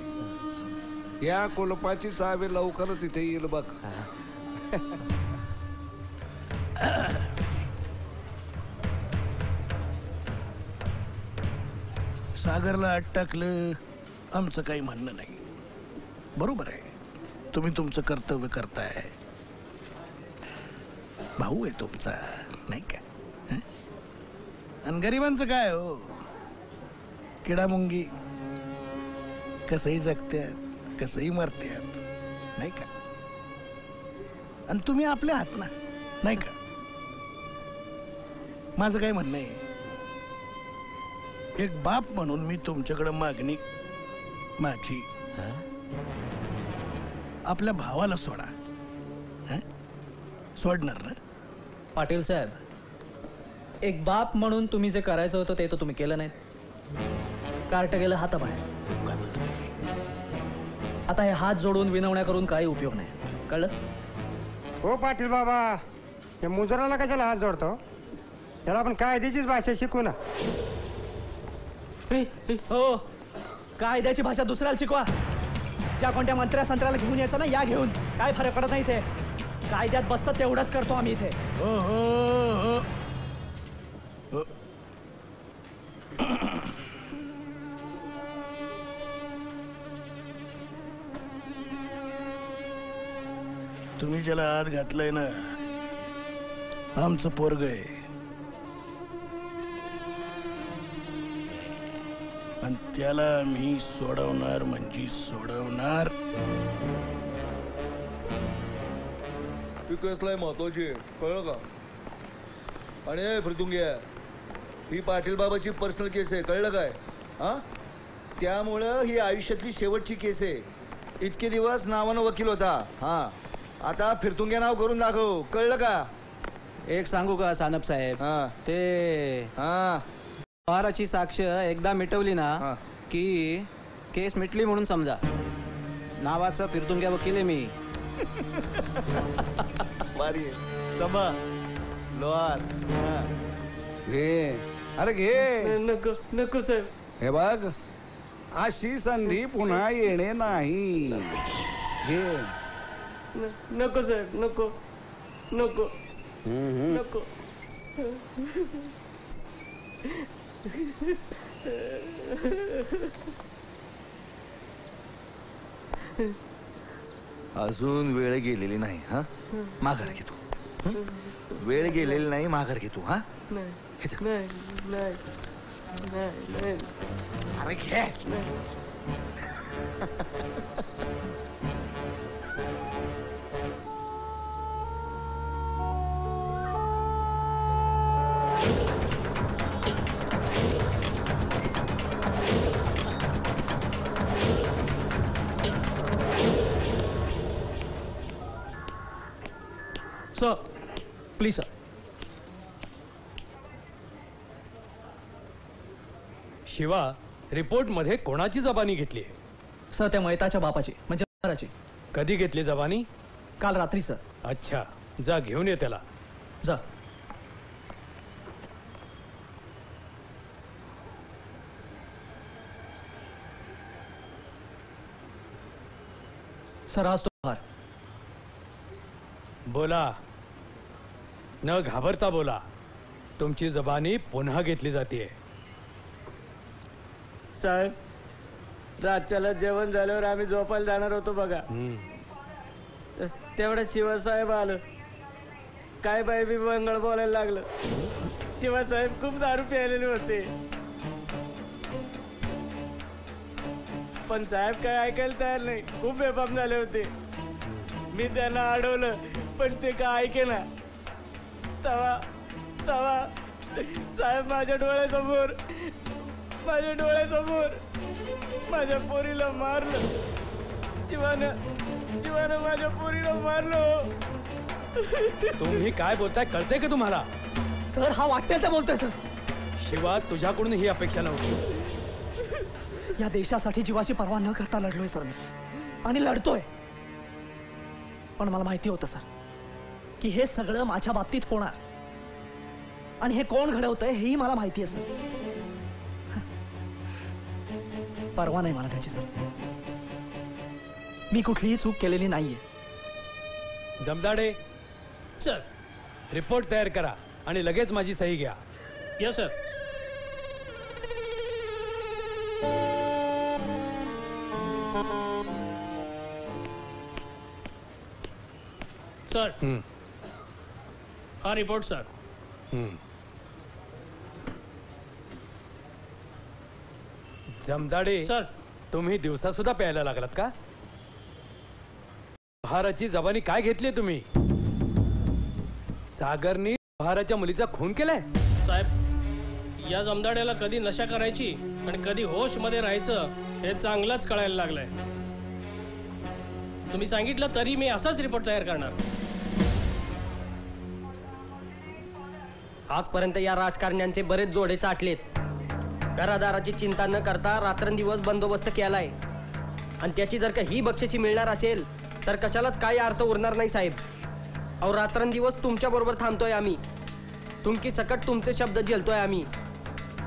[SPEAKER 1] या कुलपाची चावी लवकरच इथे येईल बघ.
[SPEAKER 3] सागरला अटकलं आमचं काही म्हणणं नाही. बरोबर आहे, तुम्ही तुमचं कर्तव्य करताय. भाऊ आहे तुमचा नाही का. आणि गरिबांचं काय हो, किडामुंगी कसंही जगत्यात कसंही मरत्यात नाही का. आणि तुम्ही आपल्या हात ना नाही का. माझं काय म्हणणं आहे, एक बाप म्हणून मी तुमच्याकडे मागणी माझी, आपल्या भावाला सोडा. सोडणार ना
[SPEAKER 11] पाटील साहेब. एक बाप म्हणून तुम्ही जे करायचं होतं ते तर तुम्ही केलं नाहीत. कार्ट गेलं हाताबाहेर. आता हे हात जोडून विनवण्या करून काही उपयोग नाही, कळलं.
[SPEAKER 21] हो पाटील बाबा, या मुजराला कशाला हात जोडतो. त्याला आपण कायद्याचीच भाषा शिकू ना.
[SPEAKER 11] हो, कायद्याची भाषा दुसऱ्याला शिकवा. ज्या कोणत्या मंत्र्या संत्र्याला घेऊन यायचं ना, या घेऊन. काय फरक पडत नाही इथे. कायद्यात बसतं तेवढंच करतो आम्ही इथे.
[SPEAKER 3] हो हो हो. तुम्ही ज्याला हात घातलाय ना, आमचं पोरग आहे. आणि त्याला मी सोडवणार म्हणजे सोडवणार.
[SPEAKER 18] ही कसलाय महत्वाची कळलं का. आणि फुरतुंग्या, ही पाटील बाबाची पर्सनल केस आहे, कळलं काय. हा, त्यामुळं ही आयुष्यातली शेवटची केस आहे. इतके दिवस नावानं वकील होता. हा, आता फिरतुंग्या नाव करून दाखव, कळलं का.
[SPEAKER 19] एक सांगू का सानप साहेब, ते पहाराची साक्ष एकदा मिटवली ना की केस मिटली म्हणून समजा. नावाचं फिरतुंग्या वकील आहे मी.
[SPEAKER 18] सभा लोहार
[SPEAKER 1] घे. अरे घे.
[SPEAKER 12] नको नको साहेब.
[SPEAKER 1] हे बघ, अशी संधी पुन्हा येणे नाही. घे.
[SPEAKER 12] नको साहेब, नको नको नको.
[SPEAKER 18] अजून वेळ गेलेली नाही. हा, माघार घे तू. वेळ गेलेली नाही, माघार घे तू. हा अरे घे.
[SPEAKER 11] Sir please sir.
[SPEAKER 5] Shiva, report मध्ये कोणाची जबानी घेतली?
[SPEAKER 11] सर त्या मैताच्या बापाची म्हणजे घराची.
[SPEAKER 5] कधी घेतली जबानी?
[SPEAKER 11] काल रात्री सर.
[SPEAKER 5] अच्छा, जा घेऊन ये त्याला.
[SPEAKER 11] जा. सर आज तो बाहर.
[SPEAKER 5] बोला, न घाबरता बोला. तुमची जबानी पुन्हा घेतली जाते.
[SPEAKER 10] साहेब, रातच्याला जेवण झाल्यावर आम्ही झोपायला जाणार होतो बघा. तेवढ्या शिवासाहेब आलं. काय बाई बी बंगळ बोलायला लागलं. शिवासाहेब खूप दारू प्यायलेले होते, पण साहेब काय ऐकायला तयार नाही. खूप बेफाम झाले होते. मी त्यांना अडवलं पण ते काय ऐकेना. तवा साहेब माझ्या डोळ्यासमोर माझ्या पोरीला मारलं. शिवानं माझ्या पोरीला मारलं.
[SPEAKER 5] तुम्ही काय बोलताय कळतंय का तुम्हाला?
[SPEAKER 11] सर हा वाटेल तर बोलतोय सर.
[SPEAKER 5] शिवा, तुझ्याकडून ही अपेक्षा नव्हती.
[SPEAKER 11] या देशासाठी जीवाची पर्वा न करता लढलोय सर मी, आणि लढतोय. पण मला माहिती होतं सर की हे सगळं माझ्या बाबतीत होणार, आणि हे कोण घडवतंय हेही मला माहिती आहे सर. परवा नाही मला त्याची सर. मी कुठलीही चूक केलेली नाहीये.
[SPEAKER 5] जमदाडे सर, रिपोर्ट तयार करा आणि लगेच माझी सही घ्या.
[SPEAKER 10] Yes sir.
[SPEAKER 5] सर,
[SPEAKER 10] हा रिपोर्ट सर.
[SPEAKER 5] जमदाडे
[SPEAKER 10] सर,
[SPEAKER 5] तुम्ही दिवसा सुद्धा प्यायला लागलात का? बहाराची जबानी काय घेतली तुम्ही? सागरनी बहाराच्या मुलीचा खून केलाय?
[SPEAKER 10] साहेब, या जमदाड्याला कधी नशा करायची आणि कधी होश मध्ये राहायचं हे चांगलंच कळायला लागलंय. तुम्ही सांगितलं तरी मी असाच रिपोर्ट तयार करणार.
[SPEAKER 12] आजपर्यंत या राजकारण्यांचे बरेच जोडे चाटलेत. घरादाराची चिंता न करता रात्रंदिवस बंदोबस्त केलाय, आणि त्याची जर का ही बक्षिसी मिळणार असेल तर कशालाच काही अर्थ उरणार नाही साहेब. अहो, रात्रंदिवस तुमच्या बरोबर थांबतोय आम्ही. तुमकी सकट तुमचे शब्द झेलतोय आम्ही.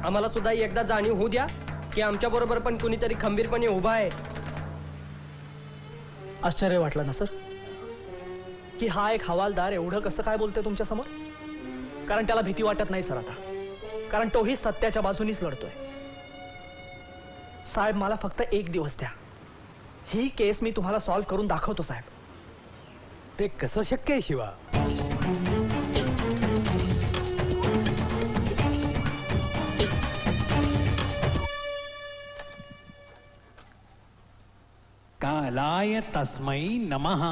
[SPEAKER 12] आम्हाला सुद्धा एकदा जाणीव होऊ द्या की आमच्या बरोबर पण कुणीतरी खंबीरपणे उभा आहे.
[SPEAKER 11] आश्चर्य वाटलं ना सर की हा एक हवालदार एवढं कसं काय बोलतोय तुमच्या समोर. कारण त्याला भीती वाटत नाही सर आता, कारण तोही सत्याच्या बाजूनीच लढतोय. साहेब, मला फक्त एक दिवस द्या. ही केस मी तुम्हाला सॉल्व्ह करून दाखवतो साहेब.
[SPEAKER 5] ते कसं शक्य आहे शिवा?
[SPEAKER 14] कालाय तस्मै नमः.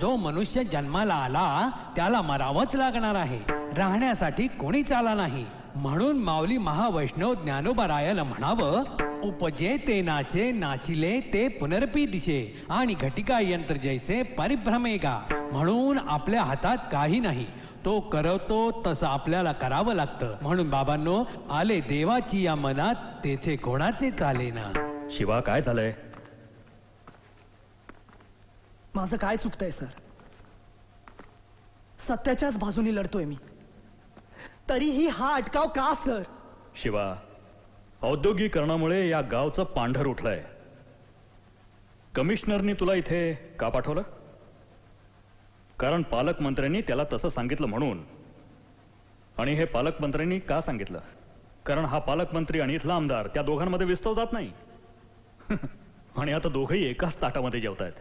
[SPEAKER 14] जो मनुष्य जन्माला आला त्याला मरावंच लागणार आहे. राहण्यासाठी कोणीच आला नाही. म्हणून माऊली महावैष्णव ज्ञानोबारायाला म्हणावं, उपजे ते नाचे, नाचिले ते पुनरपी दिशे, आणि घटिका यंत्र जैसे परिभ्रमेगा. म्हणून आपल्या हातात काही नाही, तो करवतो तसं आपल्याला करावं लागतं. म्हणून बाबांनो, आले देवाची या मनात, तेथे कोणाचे चालेना.
[SPEAKER 6] शिवा, काय झालंय?
[SPEAKER 11] माझं काय चुकतंय सर? सत्याच्याच बाजूनी लढतोय मी, तरीही हा अटकाव का सर?
[SPEAKER 6] शिवा, औद्योगिकरणामुळे या गावचं पांढर उठलंय. कमिशनरनी तुला इथे का पाठवलं? कारण पालकमंत्र्यांनी त्याला तसं सांगितलं म्हणून. आणि हे पालकमंत्र्यांनी का सांगितलं? कारण हा पालकमंत्री आणि इथला आमदार त्या दोघांमध्ये विस्तव जात नाही. आणि आता दोघंही एकाच ताटामध्ये जेवतायत.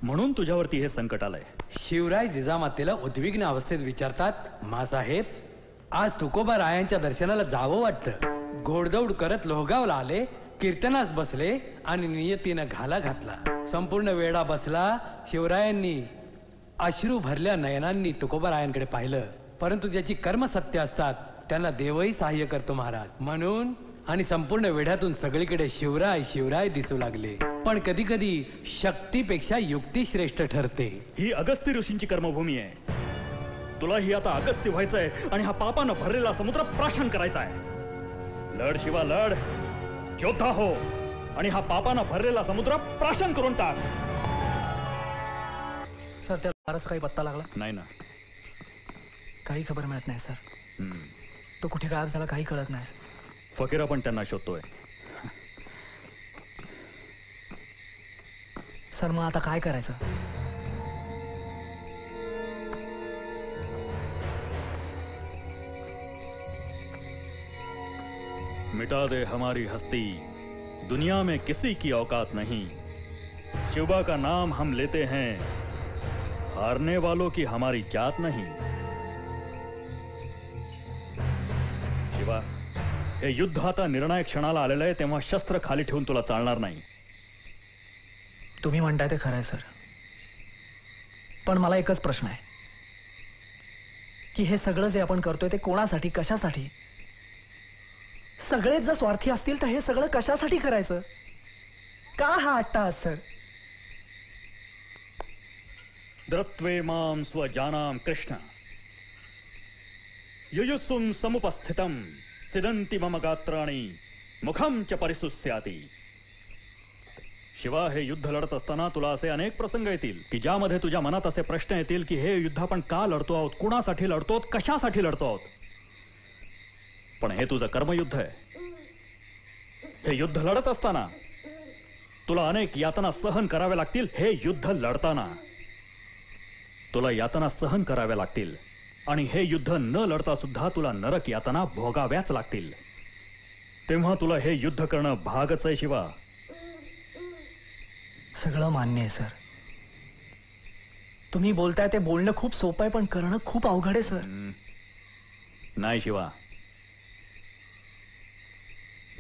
[SPEAKER 6] म्हणून तुझ्यावरती हे संकट आलंय.
[SPEAKER 14] शिवराय जिजामातेला उद्विग्न अवस्थेत विचारतात, मासाहेब आज तुकोबा रायांच्या दर्शनाला जावं वाटतं. घोडदौड करत लोहगावला आले, कीर्तनास बसले आणि नियतीनं घाला घातला. संपूर्ण वेढा बसला. शिवरायांनी अश्रू भरल्या नयनांनी तुकोबा रायांकडे पाहिलं, परंतु ज्याची कर्म सत्य असतात त्यांना देवही सहाय्य करतो महाराज. म्हणून आणि संपूर्ण वेढ्यातून सगळीकडे शिवराय शिवराय दिसू लागले. पण कधी कधी शक्तीपेक्षा युक्ती श्रेष्ठ ठरते.
[SPEAKER 6] ही अगस्त्य ऋषींची कर्मभूमी आहे. तुला ही आता अगस्त्य व्हायचंय आणि हा पापानं भरलेला समुद्र प्राशन करायचा आहे. लढ शिवा लढ, योद्धा हो आणि हा पापानं भरलेला समुद्र प्राशन करून टाक.
[SPEAKER 11] सर त्या दाराचा काही पत्ता लागला
[SPEAKER 6] नाही ना?
[SPEAKER 11] काही खबर मिळत नाही सर. तो कुठे गायब झाला काही कळत नाही.
[SPEAKER 6] फकीरा पण त्यांना शोधतोय.
[SPEAKER 11] सर मग आता काय करायचं?
[SPEAKER 6] मिटा दे हमारी हस्ती, दुनिया में किसी की औकात नहीं. शिवा का नाम हम लेते हैं, हारने वालों की हमारी जात नहीं. शिवा, हे युद्ध आता निर्णायक क्षणाला आलेलं आहे, तेव्हा शस्त्र खाली ठेवून तुला चालणार नाही.
[SPEAKER 11] तुम्ही म्हणताय ते खरं आहे सर, पण मला एकच प्रश्न आहे की हे सगळं जे आपण करतोय ते कोणासाठी, कशासाठी? सगळेच जर स्वार्थी असतील तर हे सगळं कशासाठी करायचं? का हा अट्टहास सर?
[SPEAKER 6] द्रष्ट्वे मां स्वजानां कृष्ण युयुत्सुं समुपस्थितं सिदन्ति मम गात्राणि मुखं च परिसुस्याति. शिवा, हे युद्ध लढत असताना तुला असे अनेक प्रसंग येतील की ज्यामध्ये तुझ्या मनात असे प्रश्न येतील की हे युद्ध आपण का लढतो आहोत, कुणासाठी लढतो आहोत, कशासाठी लढतो आहोत. पण हे तुझं कर्मयुद्ध आहे. हे युद्ध लढत असताना तुला अनेक यातना सहन कराव्या लागतील. हे युद्ध लढताना तुला यातना सहन कराव्या लागतील आणि हे युद्ध न लढता सुद्धा तुला नरक यातना भोगाव्याच लागतील. तेव्हा तुला हे युद्ध करणं भागच आहे शिवा.
[SPEAKER 11] सगळं मान्य आहे सर. तुम्ही बोलताय ते बोलणं खूप सोपं आहे, पण करणं खूप अवघड आहे सर.
[SPEAKER 6] नाही शिवा,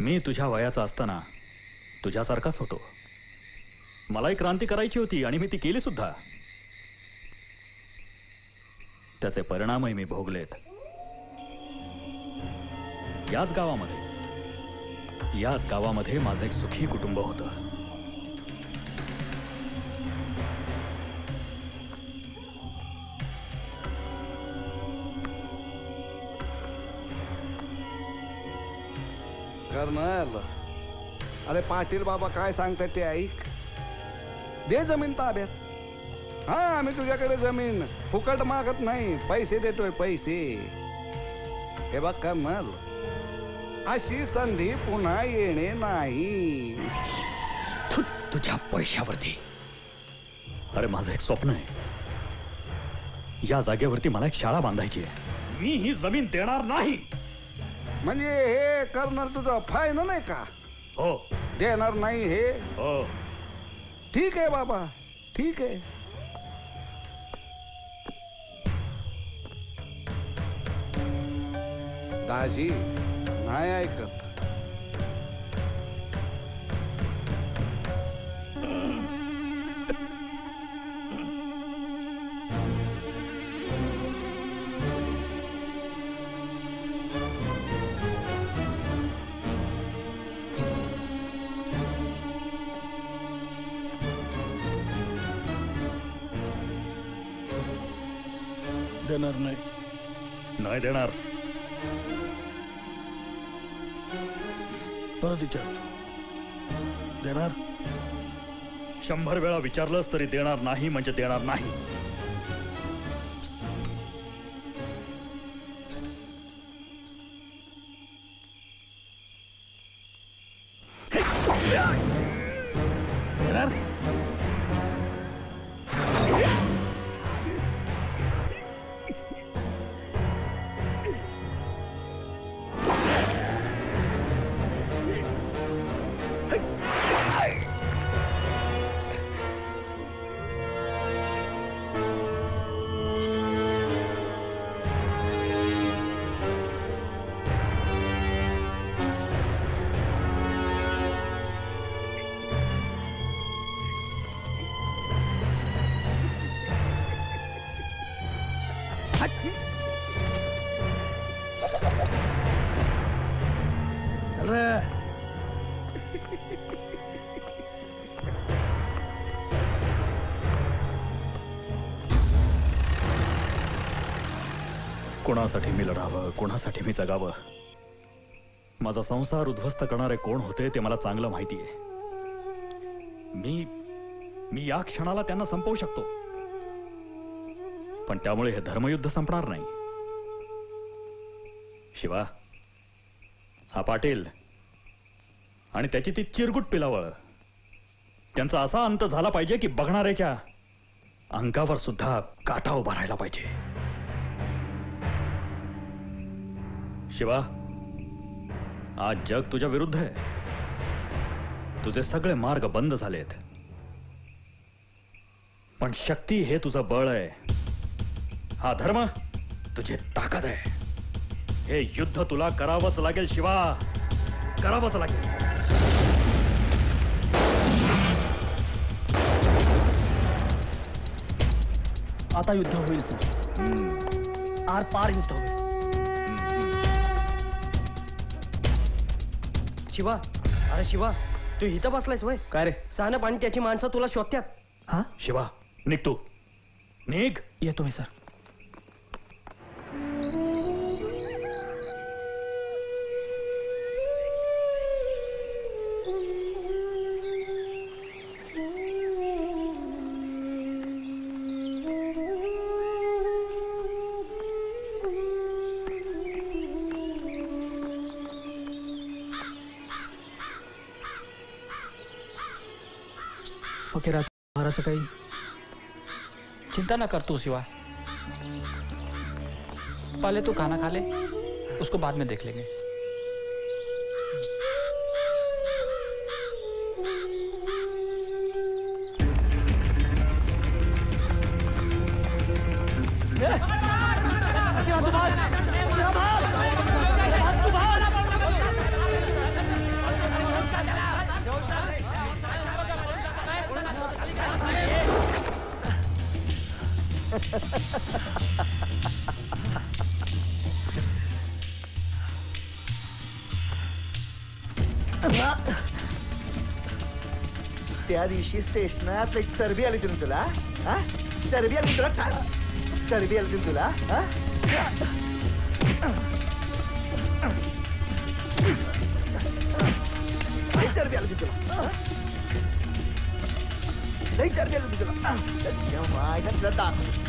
[SPEAKER 6] मी तुझ्या वयाचा असताना तुझ्यासारखाच होतो. मलाही क्रांती करायची होती आणि मी ती केली सुद्धा. त्याचे परिणामही मी भोगलेत. याच गावामध्ये माझं एक सुखी कुटुंब होतं.
[SPEAKER 1] कर्नल, अरे पाटील बाबा काय सांगतात ते ऐक. दे जमीन ताब्यात. हा, आम्ही तुझ्याकडे जमीन फुकट मागत नाही, पैसे देतोय पैसे. हे बघ कर्नल, अशी संधी पुन्हा येणे नाही.
[SPEAKER 6] तुझ्या पैशावरती. अरे माझं एक स्वप्न आहे. या जागेवरती मला एक शाळा बांधायची आहे. मी ही जमीन देणार नाही.
[SPEAKER 1] म्हणजे हे कर्नल तुझं फायनल आहे का?
[SPEAKER 6] हो.
[SPEAKER 1] देणार नाही हे?
[SPEAKER 6] हो.
[SPEAKER 1] ठीक आहे बाबा, ठीक आहे. दाजी नाही ऐकत.
[SPEAKER 3] देणार नाही.
[SPEAKER 6] नाही देणार.
[SPEAKER 3] परत विचारतो, देणार?
[SPEAKER 6] 100 वेळा विचारलंस तरी देणार नाही म्हणजे देणार नाही.
[SPEAKER 3] देणार? चल रे.
[SPEAKER 6] कोणासाठी मी लढावं, कोणासाठी मी जगावं, माझा संसार उद्ध्वस्त करणारे कोण होते ते मला चांगलं माहिती आहे. मी या क्षणाला त्यांना संपवू शकतो, पण त्यामुळे हे धर्मयुद्ध संपणार नाही. शिवा, हा पाटील आणि त्याची ती चिरगुट पिलावळ, त्यांचा असा अंत झाला पाहिजे की बघणाऱ्याच्या अंगावर सुद्धा काटा उभा राहिला पाहिजे. शिवा, आज जग तुझ्या विरुद्ध आहे. तुझे सगळे मार्ग बंद झालेत, पण शक्ती हे तुझं बळ आहे. हा धर्म तुझी ताकद आहे. हे युद्ध तुला करावंच लागेल शिवा, करावंच लागेल.
[SPEAKER 11] आता युद्ध होईल सर. आर पार युद्ध होईल.
[SPEAKER 10] शिवा, अरे शिवा, तू इथं बसलायस वय?
[SPEAKER 11] काय रे?
[SPEAKER 10] सानप आणि त्याची माणसं तुला शोधत्यात.
[SPEAKER 11] हा?
[SPEAKER 6] शिवा, निघ तू, निघ.
[SPEAKER 11] येतो मी सर.
[SPEAKER 16] फकीर महाराज काही चिंता ना कर तू शिवा. पहले तू खाना खा ले, उसको बाद में देख लेंगे.
[SPEAKER 18] त्या दिवशी स्टेशनात एक चरबी आली होती तुला. हा, चरबी आली तुला. चाल, चरबी आली होती तुला. हा, लई चरबी आली होती तुला. लई चरबी आली होती तुला. मायला तुला दाखव.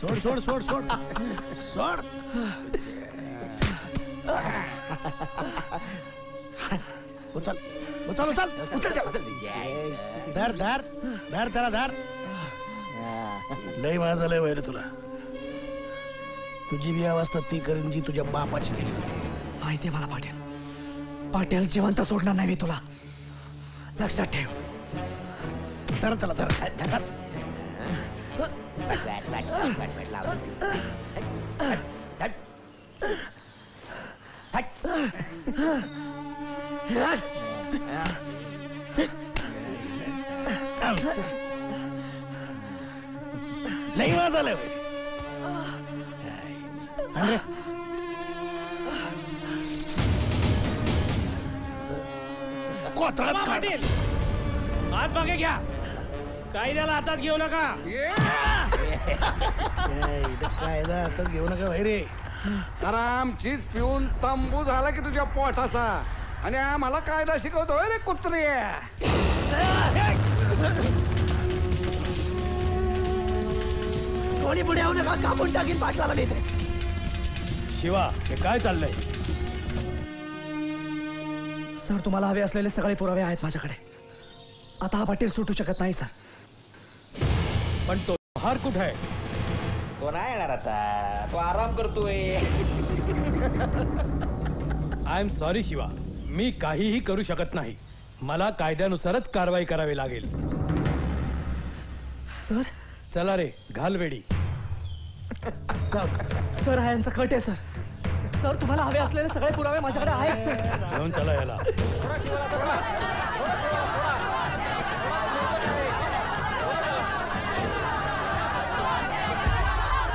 [SPEAKER 3] सोड सोड सोड सोड सोड. उचल उचल उचल उचल. धर धर धर त्याला धर. लय माझा लय वैर तुला. तुझी बी अवस्था ती करीन जी तुझ्या बापाची केली होती.
[SPEAKER 11] माहितीये मला पाटील. पाटील जिवंत सोडणार नाही मी तुला, लक्षात ठेव.
[SPEAKER 3] धर त्याला धर धर. लई माझा लय वैर.
[SPEAKER 5] पाटील, हात मागे घ्या. कायद्याला हातात घेऊ नका.
[SPEAKER 3] कायदा हातात घेऊ नका भाई रे.
[SPEAKER 1] आरामचीच पिऊन तंबू झाला की तुझ्या पोटाचा, आणि आम्हाला कायदा शिकवतोय रे कुत्रे.
[SPEAKER 11] कोणी पुढे येऊ नका, कापून टाकीन पाटलाला मी.
[SPEAKER 5] शिवा, हे काय चाललंय?
[SPEAKER 11] सर, तुम्हाला हवे असलेले सगळे पुरावे आहेत माझ्याकडे. आता हा पाटील सुटू शकत नाही सर.
[SPEAKER 5] पण तो हार कुठे आहे?
[SPEAKER 2] तो नाही येणार आता, तो आराम करतोय.
[SPEAKER 5] आय एम सॉरी शिवा, मी काहीही करू शकत नाही. मला कायद्यानुसारच कारवाई करावी लागेल.
[SPEAKER 11] सर,
[SPEAKER 5] चला रे, घाल वेडी.
[SPEAKER 11] सर, हा यांचा कट आहे सर. सर, तुम्हाला हवे असलेले सगळे पुरावे माझ्याकडे आहेत सर.
[SPEAKER 5] घेऊन चला याला.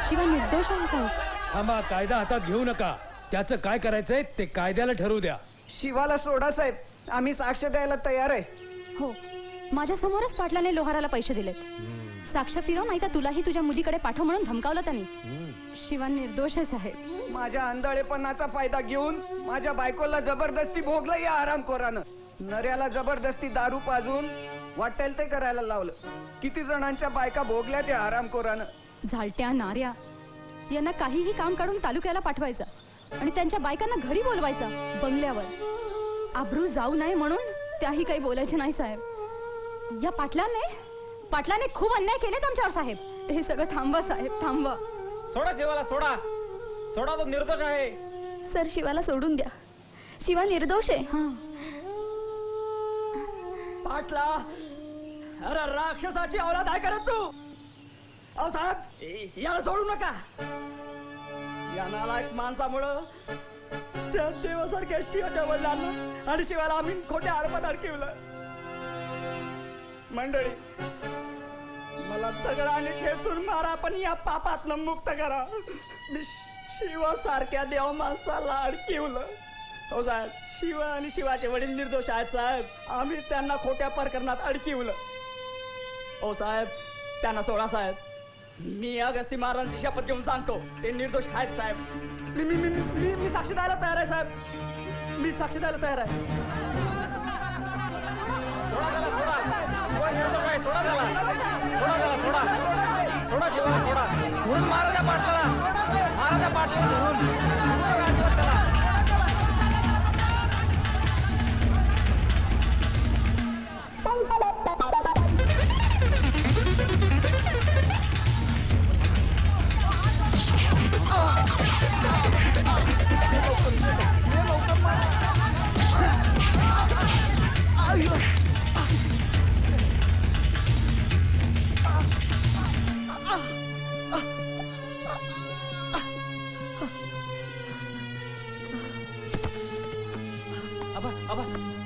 [SPEAKER 7] शिवा निर्दोष आहे साहेब.
[SPEAKER 5] थांबा, कायदा हातात घेऊ नका. त्याचं काय करायचंय ते कायद्याला ठरवू द्या.
[SPEAKER 13] शिवाला सोडा साहेब, आम्ही साक्ष द्यायला तयार आहे.
[SPEAKER 9] हो, माझ्या समोरच पाटलाने लोहाराला पैसे दिलेत. साक्ष फिरव, नाही तर तुलाही तुझ्या मुलीकडे पाठव म्हणून धमकावलं त्यांनी. शिवा निर्दोष आहे साहेब.
[SPEAKER 13] माझ्या आंधळेपणाचा फायदा घेऊन माझ्या बायकोला जबरदस्ती भोगलं या आरामखोरानं. नऱ्याला जबरदस्ती दारू पाजून वाटेल ते करायला लावलं. किती जणांच्या बायका भोगल्या त्या आरामखोरानं.
[SPEAKER 9] झालट्या नाऱ्या यांना काहीही काम काढून तालुक्याला पाठवायचं आणि त्यांच्या बायकांना घरी बोलवायचं बंगल्यावर. आबरू जाऊ नये म्हणून त्याही काही बोलायचे नाही साहेब. या पाटलाने खूप अन्याय केलेत आमच्यावर साहेब. हे सगळं थांबवा साहेब, थांबवा.
[SPEAKER 16] सोडा शिवाला, सोडा. सोडा, तो निर्दोष आहे.
[SPEAKER 9] सर, शिवाला सोडून द्या. शिवा निर्दोष आहे. हा,
[SPEAKER 10] पाटला, अरे राक्षसाची औलाद आहे करत तू. अहो साहेब, याला सोडू नका. या नालायक माणसामुळं त्या देवासारख्या शिवाच्या वडिलांना आणि शिवाला आम्ही खोट्या आरोपात अडकवलं. मंडळी, मला दगडाने ठेचून मारा, पण या पापातनं मुक्त करा. मी शिवासारख्या देव माणसाला अडकवलं. हो साहेब, शिवा आणि शिवाचे वडील निर्दोष आहेत साहेब. आम्ही त्यांना खोट्या प्रकरणात अडकवलं. हो साहेब, त्यांना सोडा साहेब. मी अगस्ती महाराजांची शपथ घेऊन सांगतो, ते निर्दोष आहेत साहेब. मी साक्ष द्यायला तयार आहे साहेब. मी साक्ष द्यायला तयार आहे.
[SPEAKER 16] सोडा शिवाला, सोडा. धरून मारा त्या पाटलाला, मारा त्या पाटलाला धरून.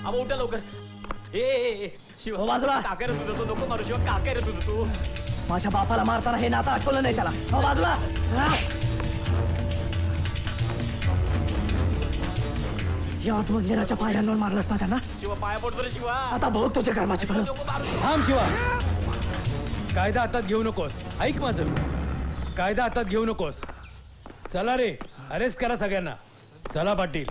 [SPEAKER 10] आबा उठा लवकर. ए शिवा, बाजूला. काका रे तुझं, नको मारू शिवा. काका रे तुझं, तू
[SPEAKER 11] माझ्या बापाला मारताना हे नातं आठवलं नाही त्याला. हो, बाजूला. याच मंदिराच्या पायऱ्यांवर मारलंस ना त्यांना.
[SPEAKER 10] शिवा, पाया पडतो रे शिवा.
[SPEAKER 11] आता भोग तुझ्या कर्माची फळं.
[SPEAKER 5] थांब शिवा, कायदा हातात घेऊ नकोस. ऐक माझं, कायदा हातात घेऊ नकोस. चला रे, अरेस्ट करा सगळ्यांना. चला पाटील.